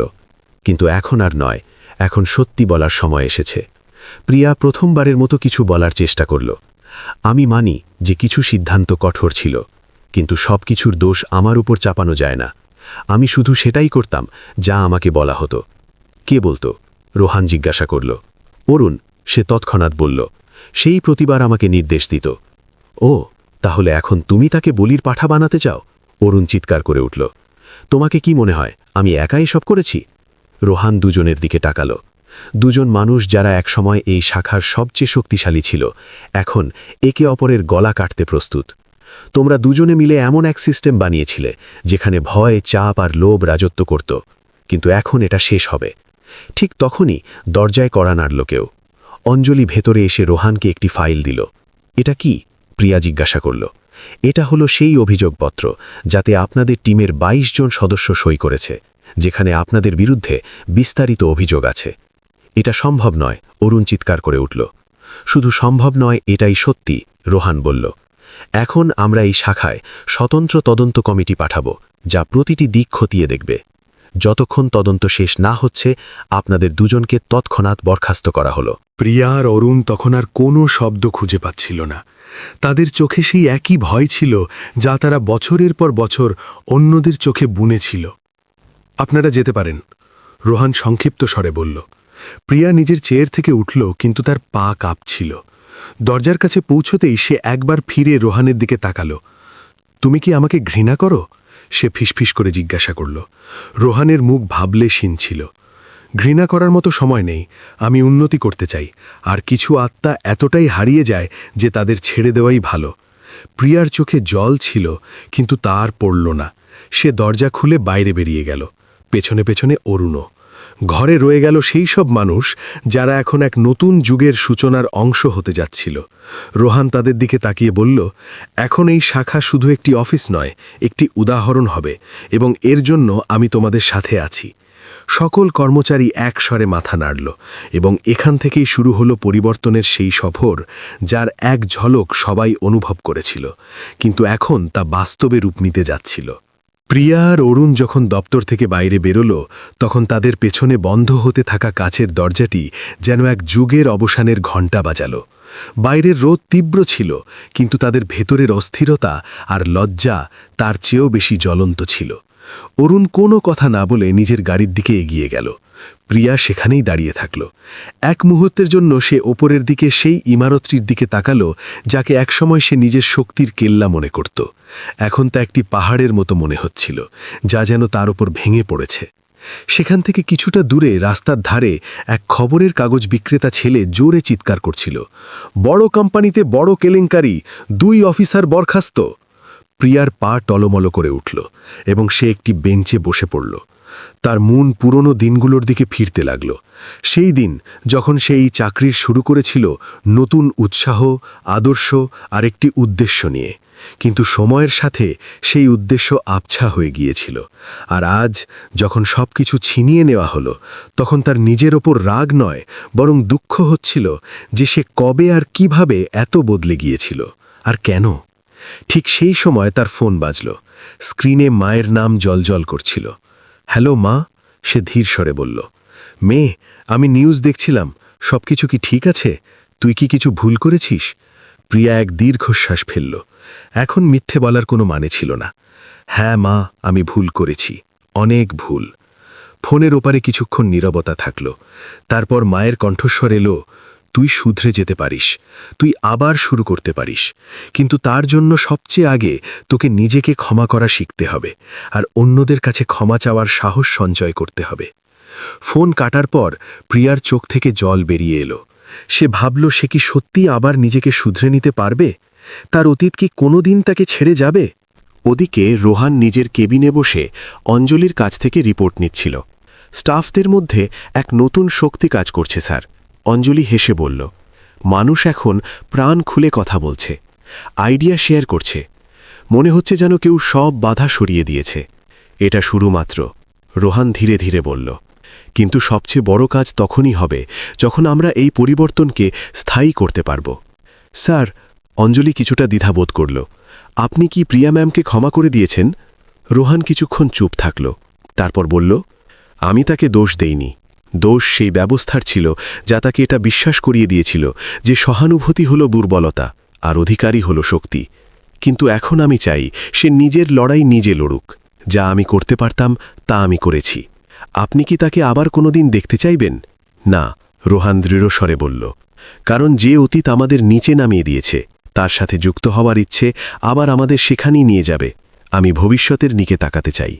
কিন্তু এখন আর নয়, এখন সত্যি বলার সময় এসেছে। প্রিয়া প্রথমবারের মতো কিছু বলার চেষ্টা করল। আমি মানি যে কিছু সিদ্ধান্ত কঠোর ছিল, কিন্তু সব কিছুর দোষ আমার উপর চাপানো যায় না। আমি শুধু সেটাই করতাম যা আমাকে বলা হতো। কে বলতো? রোহান জিজ্ঞাসা করল। অরুণ, সে তৎক্ষণাৎ বলল, সেই প্রতিবার আমাকে নির্দেশ দিত। ও, তাহলে এখন তুমি তাকে বলির পাঠা বানাতে চাও? অরুণ চিৎকার করে উঠল। তোমাকে কি মনে হয় আমি একাই সব করেছি? রোহান দুজনের দিকে তাকাল। দুজন মানুষ যারা একসময় এই শাখার সবচেয়ে শক্তিশালী ছিল, এখন একে অপরের গলা কাটতে প্রস্তুত। তোমরা দুজনে মিলে এমন এক সিস্টেম বানিয়েছিলে যেখানে ভয়, চাপ আর লোভ রাজত্ব করত, কিন্তু এখন এটা শেষ হবে। ঠিক তখনই দরজায় কড়া নাড়ল কেউ। অঞ্জলি ভেতরে এসে রোহানকে একটি ফাইল দিল। এটা কি? প্রিয়া জিজ্ঞাসা করল। এটা হলো সেই অভিযোগপত্র যাতে আপনাদের টিমের 22 জন সদস্য সই করেছে, যেখানে আপনাদের বিরুদ্ধে বিস্তারিত অভিযোগ আছে। এটা সম্ভব নয়, অরুণ চিৎকার করে উঠল। শুধু সম্ভব নয়, এটাই সত্যি, রোহান বলল। এখন আমরা এই শাখায় স্বতন্ত্র তদন্ত কমিটি পাঠাবো, যা প্রতিটি দিক খতিয়ে দেখবে। যতক্ষণ তদন্ত শেষ না হচ্ছে আপনাদের দুজনকে তৎক্ষণাৎ বরখাস্ত করা হলো। প্রিয়া আর অরুণ তখন আর কোনো শব্দ খুঁজে পাচ্ছিল না। তাদের চোখে সেই একই ভয় ছিল যা তারা বছরের পর বছর অন্যদের চোখে বুনেছিল। আপনারা যেতে পারেন, রোহান সংক্ষিপ্ত স্বরে বলল। প্রিয়া নিজের চেয়ার থেকে উঠল, কিন্তু তার পা কাঁপছিল। দরজার কাছে পৌঁছতেই সে একবার ফিরে রোহানের দিকে তাকাল। তুমি কি আমাকে ঘৃণা করো? সে ফিসফিস করে জিজ্ঞাসা করল। রোহানের মুখ ভাবলেশীন ছিল। ঘৃণা করার মতো সময় নেই, আমি উন্নতি করতে চাই, আর কিছু আত্মা এতটাই হারিয়ে যায় যে তাদের ছেড়ে দেওয়াই ভালো। প্রিয়ার চোখে জল ছিল, কিন্তু তার পড়ল না। সে দরজা খুলে বাইরে বেরিয়ে গেল, পেছনে পেছনে অরুণও। ঘরে রয়ে গেল সেই সব মানুষ যারা এখন এক নতুন যুগের সূচনার অংশ হতে যাচ্ছিল। রোহান তাদের দিকে তাকিয়ে বলল, এখন এই শাখা শুধু একটি অফিস নয়, একটি উদাহরণ হবে, এবং এর জন্য আমি তোমাদের সাথে আছি। সকল কর্মচারী এক স্বরে মাথা নাড়ল, এবং এখান থেকেই শুরু হলো পরিবর্তনের সেই সফর, যার এক ঝলক সবাই অনুভব করেছিল, কিন্তু এখন তা বাস্তবে রূপ নিতে যাচ্ছিল। প্রিয়া আর অরুণ যখন দপ্তর থেকে বাইরে বেরোল, তখন তাদের পেছনে বন্ধ হতে থাকা কাচের দরজাটি যেন এক যুগের অবসানের ঘণ্টা বাজাল। বাইরের রোদ তীব্র ছিল, কিন্তু তাদের ভেতরের অস্থিরতা আর লজ্জা তার চেয়েও বেশি জ্বলন্ত ছিল। অরুণ কোনো কথা না বলে নিজের গাড়ির দিকে এগিয়ে গেল। প্রিয়া সেখানেই দাঁড়িয়ে থাকল। এক মুহূর্তের জন্য সে ওপরের দিকে সেই ইমারতটির দিকে তাকালো, যাকে একসময় সে নিজের শক্তির কেল্লা মনে করত। এখন তা একটি পাহাড়ের মতো মনে হচ্ছিল, যা যেন তার উপর ভেঙে পড়েছে। সেখান থেকে কিছুটা দূরে রাস্তার ধারে এক খবরের কাগজ বিক্রেতা ছেলে জোরে চিৎকার করছিল, বড় কোম্পানিতে বড় কেলেঙ্কারি, 2 অফিসার বরখাস্ত। প্রিয়ার পা টলমল করে উঠল এবং সে একটি বেঞ্চে বসে পড়ল। তার মন পুরনো দিনগুলোর দিকে ফিরতে লাগল, সেই দিন যখন সে এই চাকরির শুরু করেছিল নতুন উৎসাহ, আদর্শ আর একটি উদ্দেশ্য নিয়ে। কিন্তু সময়ের সাথে সেই উদ্দেশ্য আবছা হয়ে গিয়েছিল, আর আজ যখন সব কিছু ছিনিয়ে নেওয়া হলো, তখন তার নিজের ওপর রাগ নয়, বরং দুঃখ হচ্ছিল যে সে কবে আর কিভাবে এত বদলে গিয়েছিল, আর কেন। ঠিক সেই সময় তার ফোন বাজল। স্ক্রিনে মায়ের নাম জলজল করছিল। হ্যালো মা, সে ধীর স্বরে বলল। মেয়ে, আমি নিউজ দেখছিলাম, সব কিছু কি ঠিক আছে? তুই কি কিছু ভুল করেছিস? প্রিয়া এক দীর্ঘশ্বাস ফেলল। এখন মিথ্যে বলার কোনো মানে ছিল না। হ্যাঁ মা, আমি ভুল করেছি, অনেক ভুল। ফোনের ওপারে কিছুক্ষণ নীরবতা থাকল। তারপর মায়ের কণ্ঠস্বর এলো, তুই শুধরে যেতে পারিস, তুই আবার শুরু করতে পারিস, কিন্তু তার জন্য সবচেয়ে আগে তোকে নিজেকে ক্ষমা করা শিখতে হবে, আর অন্যদের কাছে ক্ষমা চাওয়ার সাহস সঞ্চয় করতে হবে। ফোন কাটার পর প্রিয়ার চোখ থেকে জল বেরিয়ে এলো। সে ভাবল, সে কি সত্যি আবার নিজেকে শুধরে নিতে পারবে? তার অতীত কি কোনোদিন তাকে ছেড়ে যাবে? ওদিকে রোহান নিজের কেবিনে বসে অঞ্জলির কাছ থেকে রিপোর্ট নিচ্ছিল। স্টাফদের মধ্যে এক নতুন শক্তি কাজ করছে স্যার। অঞ্জলি হেসে বলল, মানুষ এখন প্রাণ খুলে কথা বলছে, আইডিয়া শেয়ার করছে, মনে হচ্ছে যেন কেউ সব বাধা সরিয়ে দিয়েছে। এটা শুরু মাত্র, রোহান ধীরে ধীরে বলল, কিন্তু সবচেয়ে বড় কাজ তখনই হবে যখন আমরা এই পরিবর্তনকে স্থায়ী করতে পারব। স্যার, অঞ্জলি কিছুটা দ্বিধাবোধ করল, আপনি কি প্রিয়া ম্যামকে ক্ষমা করে দিয়েছেন? রোহান কিছুক্ষণ চুপ থাকল, তারপর বলল, আমি তাকে দোষ দেইনি। দোষ সেই ব্যবস্থার ছিল যা তাকে এটা বিশ্বাস করিয়ে দিয়েছিল যে সহানুভূতি হল দুর্বলতা আর অধিকারী হল শক্তি। কিন্তু এখন আমি চাই সে নিজের লড়াই নিজে লড়ুক। যা আমি করতে পারতাম তা আমি করেছি। আপনি কি তাকে আবার কোনোদিন দেখতে চাইবেন? না, রোহান দৃঢ় স্বরে বলল, কারণ যে অতীত আমাদের নিচে নামিয়ে দিয়েছে তার সাথে যুক্ত হওয়ার ইচ্ছে আবার আমাদের সেখানেই নিয়ে যাবে। আমি ভবিষ্যতের দিকে তাকাতে চাই।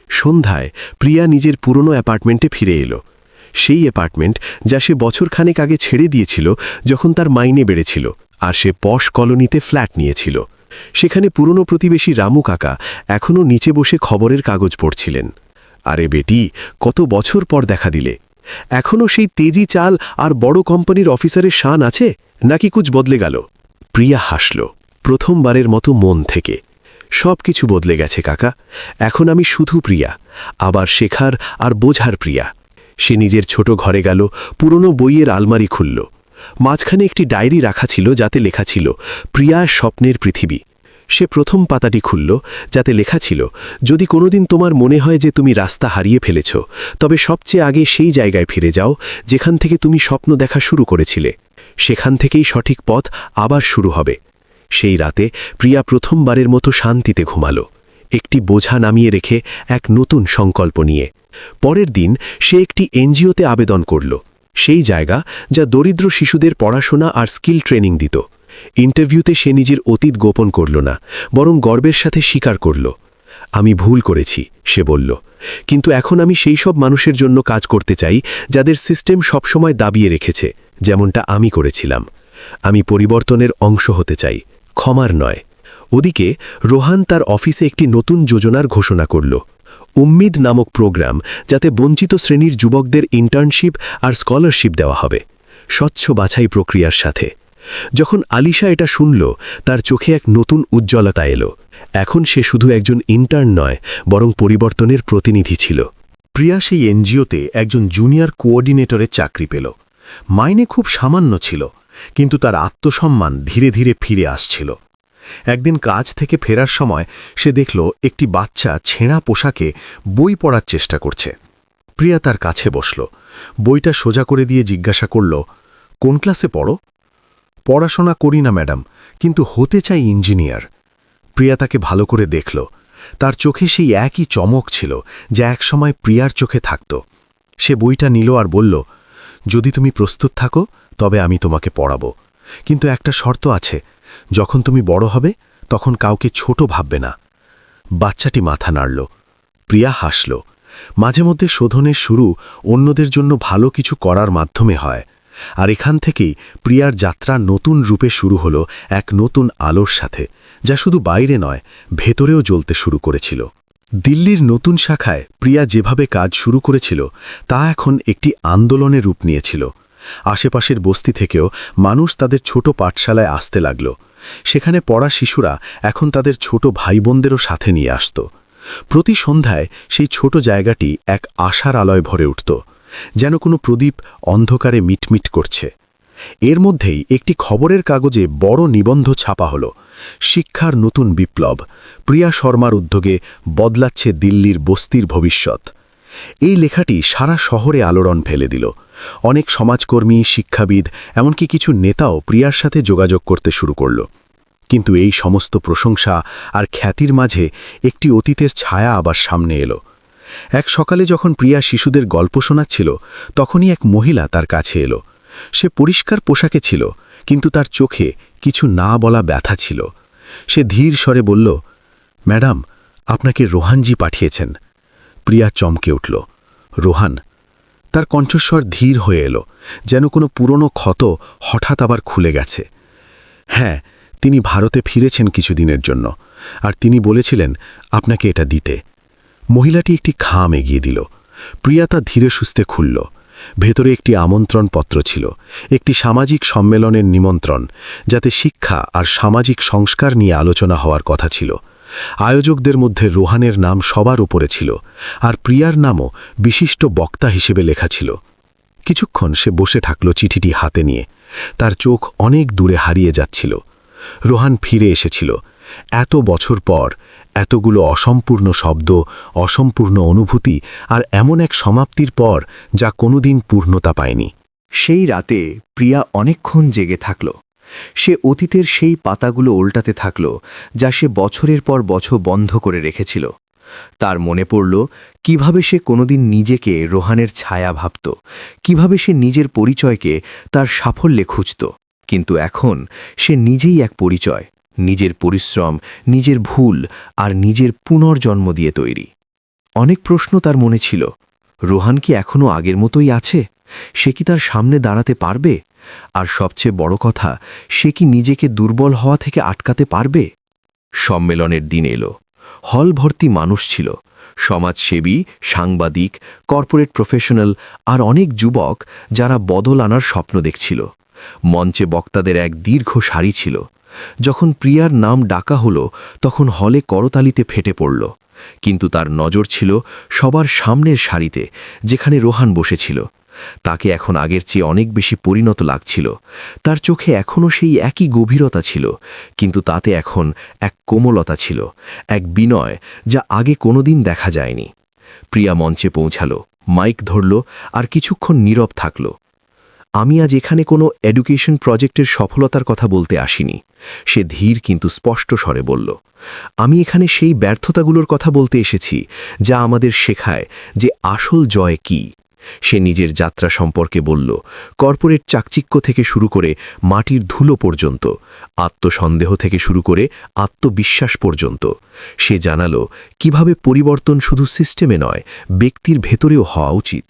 সন্ধ্যায় প্রিয়া নিজের পুরনো অ্যাপার্টমেন্টে ফিরে এলো। সেই অ্যাপার্টমেন্ট যা সে বছরখানেক আগে ছেড়ে দিয়েছিল যখন তার মাইনে বেড়েছিল আর সে পশ কলোনিতে ফ্ল্যাট নিয়েছিল। সেখানে পুরনো প্রতিবেশী রামু কাকা এখনও নিচে বসে খবরের কাগজ পড়ছিলেন। আরে বেটি, কত বছর পর দেখা দিলে। এখনও সেই তেজি চাল আর বড় কোম্পানির অফিসারের শান আছে, নাকি কুছ বদলে গেল? প্রিয়া হাসল, প্রথমবারের মতো মন থেকে। সব কিছু বদলে গেছে কাকা, এখন আমি শুধু প্রিয়া, আবার শেখার আর বোঝার প্রিয়া। সে নিজের ছোট ঘরে গেল, পুরনো বইয়ের আলমারি খুলল। মাঝখানে একটি ডায়েরি রাখা ছিল যাতে লেখা ছিল প্রিয়া স্বপ্নের পৃথিবী। সে প্রথম পাতাটি খুলল, যাতে লেখা ছিল, যদি কোনোদিন তোমার মনে হয় যে তুমি রাস্তা হারিয়ে ফেলেছ, তবে সবচেয়ে আগে সেই জায়গায় ফিরে যাও যেখান থেকে তুমি স্বপ্ন দেখা শুরু করেছিলে। সেখান থেকেই সঠিক পথ আবার শুরু হবে। সেই রাতে প্রিয়া প্রথমবারের মতো শান্তিতে ঘুমালো, একটি বোঝা নামিয়ে রেখে এক নতুন সংকল্প নিয়ে। পরের দিন সে একটি এনজিওতে আবেদন করল, সেই জায়গা যা দরিদ্র শিশুদের পড়াশোনা আর স্কিল ট্রেনিং দিত। ইন্টারভিউতে সে নিজের অতীত গোপন করল না, বরং গর্বের সাথে স্বীকার করল, আমি ভুল করেছি, সে বলল, কিন্তু এখন আমি সেই সব মানুষের জন্য কাজ করতে চাই যাদের সিস্টেম সবসময় দাবিয়ে রেখেছে, যেমনটা আমি করেছিলাম। আমি পরিবর্তনের অংশ হতে চাই, ক্ষমার নয়। ওদিকে রোহান তার অফিসে একটি নতুন যোজনার ঘোষণা করল। উম্মিদ নামক প্রোগ্রাম, যাতে বঞ্চিত শ্রেণীর যুবকদের ইন্টার্নশিপ আর স্কলারশিপ দেওয়া হবে, স্বচ্ছ বাছাই প্রক্রিয়ার সাথে। যখন আলিশা এটা শুনল, তার চোখে এক নতুন উজ্জ্বলতা এলো। এখন সে শুধু একজন ইন্টার্ন নয়, বরং পরিবর্তনের প্রতিনিধি ছিল। প্রিয়া সেই এনজিওতে একজন জুনিয়র কোঅর্ডিনেটরের চাকরি পেল। মাইনে খুব সামান্য ছিল, কিন্তু তার আত্মসম্মান ধীরে ধীরে ফিরে আসছিল। একদিন কাজ থেকে ফেরার সময় সে দেখল একটি বাচ্চা ছেঁড়া পোশাকে বই পড়ার চেষ্টা করছে। প্রিয়া তার কাছে বসল, বইটা সোজা করে দিয়ে জিজ্ঞাসা করল, কোন ক্লাসে পড়ো? পড়াশোনা করি না ম্যাডাম, কিন্তু হতে চাই ইঞ্জিনিয়ার। প্রিয়া তাকে ভালো করে দেখল। তার চোখে সেই একই চমক ছিল যা একসময় প্রিয়ার চোখে থাকত। সে বইটা নিল আর বলল, যদি তুমি প্রস্তুত থাকো তবে আমি তোমাকে পড়াবো, কিন্তু একটা শর্ত আছে, যখন তুমি বড় হবে তখন কাউকে ছোট ভাববে না। বাচ্চাটি মাথা নাড়ল। প্রিয়া হাসল। মাঝে মধ্যে শোধনের শুরু অন্যদের জন্য ভালো কিছু করার মাধ্যমে হয়, আর এখান থেকেই প্রিয়ার যাত্রা নতুন রূপে শুরু হলো, এক নতুন আলোর সাথে, যা শুধু বাইরে নয়, ভেতরেও জ্বলতে শুরু করেছিল। দিল্লির নতুন শাখায় প্রিয়া যেভাবে কাজ শুরু করেছিল তা এখন একটি আন্দোলনের রূপ নিয়েছিল। আশেপাশের বস্তি থেকেও মানুষ তাদের ছোট পাঠশালায় আসতে লাগল। সেখানে পড়া শিশুরা এখন তাদের ছোট ভাই বোনদেরও সাথে নিয়ে আসত। প্রতি সন্ধ্যায় সেই ছোট জায়গাটি এক আশার আলোয় ভরে উঠত, যেন কোনো প্রদীপ অন্ধকারে মিটমিট করছে। এর মধ্যেই একটি খবরের কাগজে বড় নিবন্ধ ছাপা হলো, শিক্ষার নতুন বিপ্লব, প্রিয়া শর্মার উদ্যোগে বদলাচ্ছে দিল্লির বস্তির ভবিষ্যৎ। এই লেখাটি সারা শহরে আলোড়ন ফেলে দিল। অনেক সমাজকর্মী, শিক্ষাবিদ, এমনকি কিছু নেতাও প্রিয়ার সাথে যোগাযোগ করতে শুরু করল। কিন্তু এই সমস্ত প্রশংসা আর খ্যাতির মাঝে একটি অতীতের ছায়া আবার সামনে এলো। এক সকালে যখন প্রিয়া শিশুদের গল্প শোনাচ্ছিল, তখনই এক মহিলা তার কাছে এলো। সে পরিষ্কার পোশাকে ছিল, কিন্তু তার চোখে কিছু না বলা ব্যথা ছিল। সে ধীর স্বরে বলল, ম্যাডাম, আপনাকে রোহানজি পাঠিয়েছেন। প্রিয়া চমকে উঠল। রোহান? তার কণ্ঠস্বর ধীর হয়ে এলো, যেন কোনো পুরনো ক্ষত হঠাৎ আবার খুলে গেছে। হ্যাঁ, তিনি ভারতে ফিরেছেন কিছুদিনের জন্য, আর তিনি বলেছিলেন আপনাকে এটা দিতে। মহিলাটি একটি খাম এগিয়ে দিল। প্রিয়া তা ধীরে সুস্থে খুলল। ভেতরে একটি আমন্ত্রণ পত্র ছিল, একটি সামাজিক সম্মেলনের নিমন্ত্রণ, যাতে শিক্ষা আর সামাজিক সংস্কার নিয়ে আলোচনা হওয়ার কথা ছিল। আয়োজকদের মধ্যে রোহানের নাম সবার উপরে ছিল, আর প্রিয়ার নামও বিশিষ্ট বক্তা হিসেবে লেখা ছিল। কিছুক্ষণ সে বসে থাকল চিঠিটি হাতে নিয়ে। তার চোখ অনেক দূরে হারিয়ে যাচ্ছিল। রোহান ফিরে এসেছিল, এত বছর পর, এতগুলো অসম্পূর্ণ শব্দ, অসম্পূর্ণ অনুভূতি, আর এমন এক সমাপ্তির পর যা কোনোদিন পূর্ণতা পায়নি। সেই রাতে প্রিয়া অনেকক্ষণ জেগে থাকল। সে অতীতের সেই পাতাগুলো উল্টাতে থাকল, যা সে বছরের পর বছর বন্ধ করে রেখেছিল। তার মনে পড়ল কিভাবে সে কোনোদিন নিজেকে রোহানের ছায়া ভাবত, কিভাবে সে নিজের পরিচয়কে তার সাফল্যে খুঁজত। কিন্তু এখন সে নিজেই এক পরিচয়, নিজের পরিশ্রম, নিজের ভুল আর নিজের পুনর্জন্ম দিয়ে তৈরি। অনেক প্রশ্ন তার মনে ছিল। রোহান কি এখনও আগের মতোই আছে? সে কি তার সামনে দাঁড়াতে পারবে? আর সবচেয়ে বড় কথা, সে কি নিজেকে দুর্বল হওয়া থেকে আটকাতে পারবে? সম্মেলনের দিন এলো। হল ভর্তি মানুষ ছিল, সমাজসেবী, সাংবাদিক, কর্পোরেট প্রফেশনাল আর অনেক যুবক যারা বদল আনার স্বপ্ন দেখছিল। মঞ্চে বক্তাদের এক দীর্ঘ সারি ছিল। যখন প্রিয়ার নাম ডাকা হলো, তখন হলে করতালিতে ফেটে পড়ল। কিন্তু তার নজর ছিল সবার সামনের সারিতে, যেখানে রোহান বসেছিল। তাকে এখন আগের চেয়ে অনেক বেশি পরিণত লাগছিল। তার চোখে এখনও সেই একই গভীরতা ছিল, কিন্তু তাতে এখন এক কোমলতা ছিল, এক বিনয় যা আগে কোনোদিন দেখা যায়নি। প্রিয়া মঞ্চে পৌঁছালো, মাইক ধরল আর কিছুক্ষণ নীরব থাকল। আমি আজ এখানে কোনো এডুকেশন প্রজেক্টের সফলতার কথা বলতে আসিনি, সে ধীর কিন্তু স্পষ্ট স্বরে বলল। আমি এখানে সেই ব্যর্থতাগুলোর কথা বলতে এসেছি যা আমাদের শেখায় যে আসল জয় কী। সে নিজের যাত্রা সম্পর্কে বলল, কর্পোরেট চাকচিক্য থেকে শুরু করে মাটির ধুলো পর্যন্ত, আত্মসন্দেহ থেকে শুরু করে আত্মবিশ্বাস পর্যন্ত। সে জানালো কিভাবে পরিবর্তন শুধু সিস্টেমে নয়, ব্যক্তির ভেতরেও হওয়া উচিত।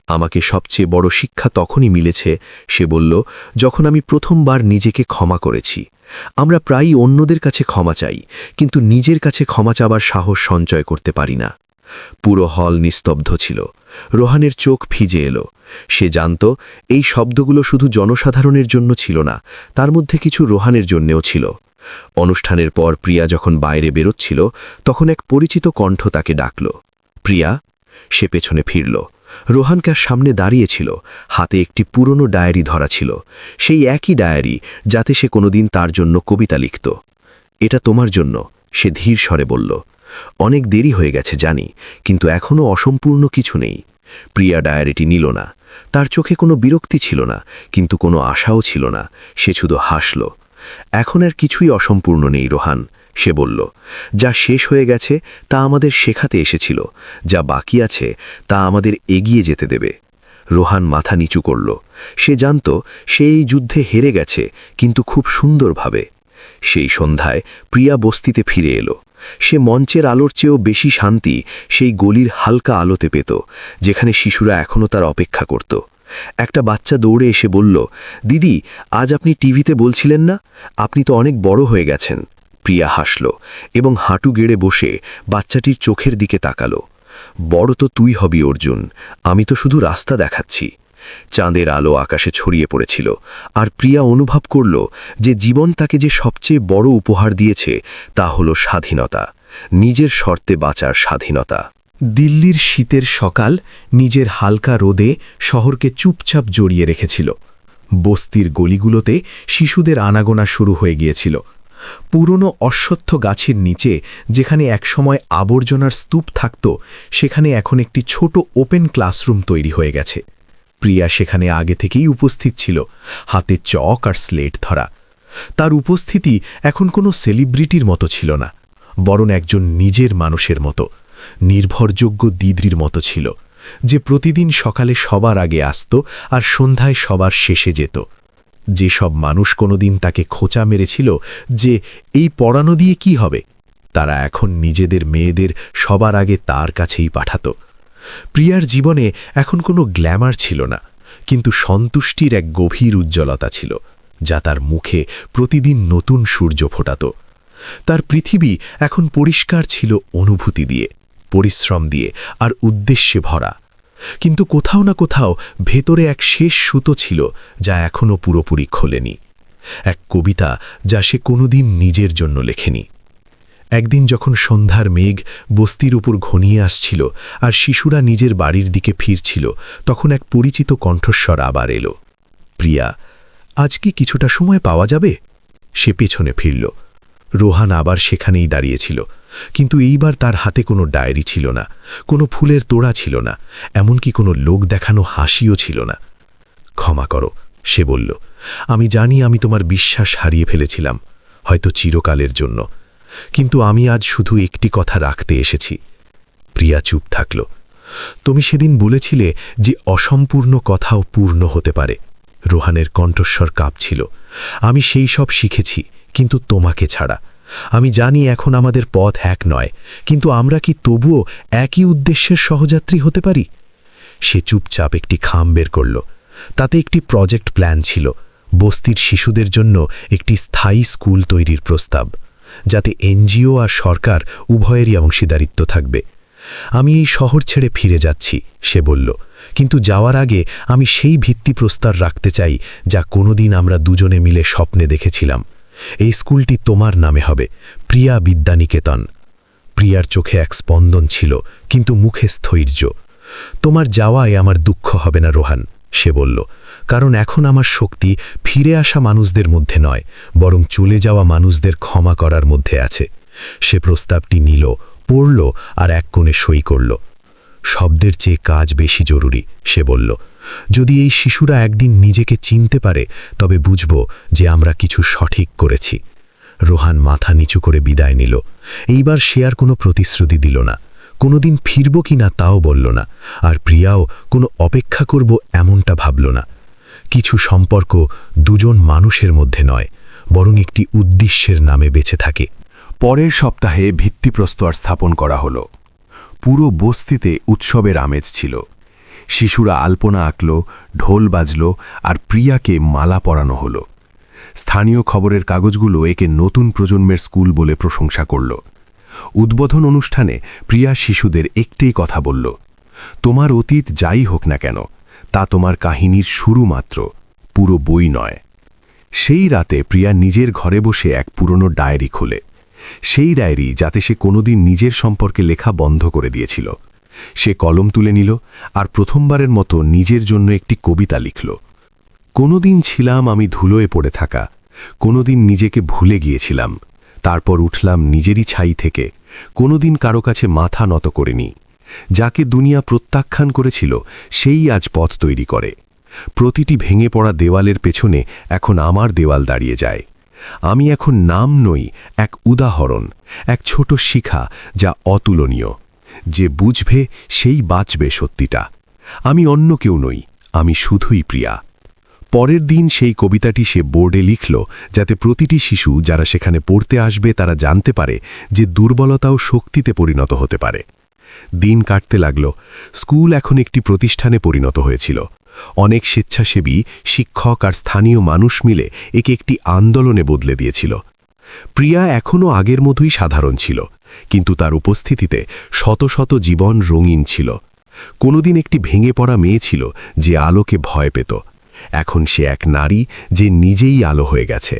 আমাকে সবচেয়ে বড় শিক্ষা তখনই মিলেছে, সে বলল, যখন আমি প্রথমবার নিজেকে ক্ষমা করেছি। আমরা প্রায়ই অন্যদের কাছে ক্ষমা চাই, কিন্তু নিজের কাছে ক্ষমা চাবার সাহস সঞ্চয় করতে পারি না। পুরো হল নিস্তব্ধ ছিল। রোহানের চোখ ভিজে এলো। সে জানত এই শব্দগুলো শুধু জনসাধারণের জন্য ছিল না, তার মধ্যে কিছু রোহানের জন্যেও ছিল। অনুষ্ঠানের পর প্রিয়া যখন বাইরে বেরোচ্ছিল, তখন এক পরিচিত কণ্ঠ তাকে ডাকল, প্রিয়া। সে পেছনে ফিরল। রোহানকার সামনে দাঁড়িয়েছিল, হাতে একটি পুরনো ডায়েরি ধরা ছিল, সেই একই ডায়েরি যাতে সে কোনোদিন তার জন্য কবিতা লিখত। এটা তোমার জন্য, সে ধীর স্বরে বলল। অনেক দেরি হয়ে গেছে জানি, কিন্তু এখনও অসম্পূর্ণ কিছু নেই। প্রিয়া ডায়েরিটি নিল না। তার চোখে কোনো বিরক্তি ছিল না, কিন্তু কোনো আশাও ছিল না। সে শুধু হাসল। এখন আর কিছুই অসম্পূর্ণ নেই রোহান, সে বলল। যা শেষ হয়ে গেছে তা আমাদের শেখাতে এসেছিল, যা বাকি আছে তা আমাদের এগিয়ে যেতে দেবে। রোহান মাথা নিচু করল। সে জানত সে এই যুদ্ধে হেরে গেছে, কিন্তু খুব সুন্দরভাবে। সেই সন্ধ্যায় প্রিয়া বস্তিতে ফিরে এলো। সে মঞ্চের আলোর চেয়েও বেশি শান্তি সেই গলির হালকা আলোতে পেত, যেখানে শিশুরা এখনও তার অপেক্ষা করত। একটা বাচ্চা দৌড়ে এসে বলল, দিদি, আজ আপনি টিভিতে বলছিলেন না, আপনি তো অনেক বড় হয়ে গেছেন। প্রিয়া হাসল এবং হাঁটু গেড়ে বসে বাচ্চাটির চোখের দিকে তাকালো। বড় তো তুই হবি অর্জুন, আমি তো শুধু রাস্তা দেখাচ্ছি। চাঁদের আলো আকাশে ছড়িয়ে পড়েছিল, আর প্রিয়া অনুভব করল যে জীবন তাকে যে সবচেয়ে বড় উপহার দিয়েছে তা হল স্বাধীনতা, নিজের শর্তে বাঁচার স্বাধীনতা। দিল্লির শীতের সকাল নিজের হালকা রোদে শহরকে চুপচাপ জড়িয়ে রেখেছিল। বস্তির গলিগুলোতে শিশুদের আনাগোনা শুরু হয়ে গিয়েছিল। পুরনো অশ্বত্থ গাছের নিচে যেখানে একসময় আবর্জনার স্তূপ থাকত, সেখানে এখন একটি ছোট ওপেন ক্লাসরুম তৈরি হয়ে গেছে। প্রিয়া সেখানে আগে থেকেই উপস্থিত ছিল, হাতে চক আর স্লেট ধরা। তার উপস্থিতি এখন কোনো সেলিব্রিটির মতো ছিল না, বরং একজন নিজের মানুষের মতো, নির্ভরযোগ্য দিদির মতো ছিল, যে প্রতিদিন সকালে সবার আগে আসত আর সন্ধ্যায় সবার শেষে যেত। যেসব মানুষ কোনোদিন তাকে খোঁচা মেরেছিল যে এই পড়ানো দিয়ে কি হবে, তারা এখন নিজেদের মেয়েদের সবার আগে তার কাছেই পাঠাত। প্রিয়ার জীবনে এখন কোনো গ্ল্যামার ছিল না, কিন্তু সন্তুষ্টির এক গভীর উজ্জ্বলতা ছিল, যা তার মুখে প্রতিদিন নতুন সূর্য ফোটাত। তার পৃথিবী এখন পরিষ্কার ছিল অনুভূতি দিয়ে, পরিশ্রম দিয়ে আর উদ্দেশ্যে ভরা। কিন্তু কোথাও না কোথাও ভেতরে এক শেষ সুতো ছিল, যা এখনও পুরোপুরি খোলেনি। এক কবিতা যা সে কোনোদিন নিজের জন্য লেখেনি। একদিন যখন সন্ধ্যার মেঘ বস্তির উপর ঘনিয়ে আসছিল আর শিশুরা নিজের বাড়ির দিকে ফিরছিল, তখন এক পরিচিত কণ্ঠস্বর আবার এলো, প্রিয়া, আজ কি কিছুটা সময় পাওয়া যাবে? সে পেছনে ফিরল। রোহান আবার সেখানেই দাঁড়িয়েছিল, কিন্তু এইবার তার হাতে কোনো ডায়েরি ছিল না, কোনো ফুলের তোড়া ছিল না, এমনকি কোনো লোক দেখানো হাসিও ছিল না। ক্ষমা করো, সে বলল, আমি জানি আমি তোমার বিশ্বাস হারিয়ে ফেলেছিলাম, হয়তো চিরকালের জন্য, কিন্তু আমি আজ শুধু একটি কথা রাখতে এসেছি। প্রিয়া চুপ থাকল। তুমি সেদিন বলেছিলে যে অসম্পূর্ণ কথাও পূর্ণ হতে পারে। রোহানের কণ্ঠস্বর কাঁপছিল। আমি সেই সব শিখেছি, কিন্তু তোমাকে ছাড়া। আমি জানি এখন আমাদের পথ এক নয়, কিন্তু আমরা কি তবুও একই উদ্দেশ্যের সহযাত্রী হতে পারি? সে চুপচাপ একটি খাম বের করল। তাতে একটি প্রজেক্ট প্ল্যান ছিল, বস্তির শিশুদের জন্য একটি স্থায়ী স্কুল তৈরির প্রস্তাব, যাতে এনজিও আর সরকার উভয়েরই অংশীদারিত্ব থাকবে। আমি এই শহর ছেড়ে ফিরে যাচ্ছি, সে বলল, কিন্তু যাওয়ার আগে আমি সেই ভিত্তিপ্রস্তর রাখতে চাই যা কোনোদিন আমরা দুজনে মিলে স্বপ্নে দেখেছিলাম। এই স্কুলটি তোমার নামে হবে, প্রিয়া বিদ্যানিকেতন। প্রিয়ার চোখে এক স্পন্দন ছিল, কিন্তু মুখে স্থৈর্য। তোমার যাওয়ায় আমার দুঃখ হবে না রোহান, সে বলল, কারণ এখন আমার শক্তি ফিরে আসা মানুষদের মধ্যে নয়, বরং চলে যাওয়া মানুষদের ক্ষমা করার মধ্যে আছে। সে প্রস্তাবটি নিল, পড়ল আর এক কোণে সই করল। শব্দের চেয়ে কাজ বেশি জরুরি, সে বলল। যদি এই শিশুরা একদিন নিজেকে চিনতে পারে, তবে বুঝব যে আমরা কিছু সঠিক করেছি। রোহান মাথা নিচু করে বিদায় নিল। এইবার সে আর কোনো প্রতিশ্রুতি দিল না, কোনোদিন ফিরব কি না তাও বলল না, আর প্রিয়াও কোনো অপেক্ষা করব এমনটা ভাবল না। কিছু সম্পর্ক দুজন মানুষের মধ্যে নয়, বরং একটি উদ্দেশ্যের নামে বেঁচে থাকে। পরের সপ্তাহে ভিত্তিপ্রস্তর স্থাপন করা হল। পুরো বস্তিতে উৎসবের আমেজ ছিল। শিশুরা আলপনা আঁকল, ঢোল বাজল, আর প্রিয়াকে মালা পরানো হল। স্থানীয় খবরের কাগজগুলো একে নতুন প্রজন্মের স্কুল বলে প্রশংসা করল। উদ্বোধন অনুষ্ঠানে প্রিয়া শিশুদের একটাই কথা বলল, তোমার অতীত যাই হোক না কেন, তা তোমার কাহিনীর শুরু মাত্র, পুরো বই নয়। সেই রাতে প্রিয়া নিজের ঘরে বসে এক পুরনো ডায়েরি খোলে, সেই ডায়েরি যাতে সে কোনোদিন নিজের সম্পর্কে লেখা বন্ধ করে দিয়েছিল। সে কলম তুলে নিল আর প্রথমবারের মতো নিজের জন্য একটি কবিতা লিখল। কোনোদিন ছিলাম আমি ধুলোয় পড়ে থাকা, কোনোদিন নিজেকে ভুলে গিয়েছিলাম, তারপর উঠলাম নিজেরই ছাই থেকে, কোনোদিন কারো কাছে মাথা নত করিনি। যাকে দুনিয়া প্রত্যাখ্যান করেছিল সেই আজ পথ তৈরি করে। প্রতিটি ভেঙে পড়া দেওয়ালের পেছনে এখন আমার দেওয়াল দাঁড়িয়ে যায়। আমি এখন নাম নই, এক উদাহরণ, এক ছোট শিখা যা অতুলনীয়। যে বুঝবে সেই বাঁচবে সত্যিটা। আমি অন্য কেউ নই, আমি শুধুই প্রিয়া। পরের দিন সেই কবিতাটি সে বোর্ডে লিখল, যাতে প্রতিটি শিশু যারা সেখানে পড়তে আসবে তারা জানতে পারে যে দুর্বলতাও শক্তিতে পরিণত হতে পারে। দিন কাটতে লাগল। স্কুল এখন একটি প্রতিষ্ঠানে পরিণত হয়েছিল। অনেক স্বেচ্ছাসেবী, শিক্ষক আর স্থানীয় মানুষ মিলে একে একটি আন্দোলনে বদলে দিয়েছিল। প্রিয়া এখনও আগের মতোই সাধারণ ছিল, কিন্তু তার উপস্থিতিতে শত শত জীবন রঙিন ছিল। কোনোদিন একটি ভেঙে পড়া মেয়ে ছিল যে আলোকে ভয় পেত। এখন সে এক নারী যে নিজেই আলো হয়ে গেছে।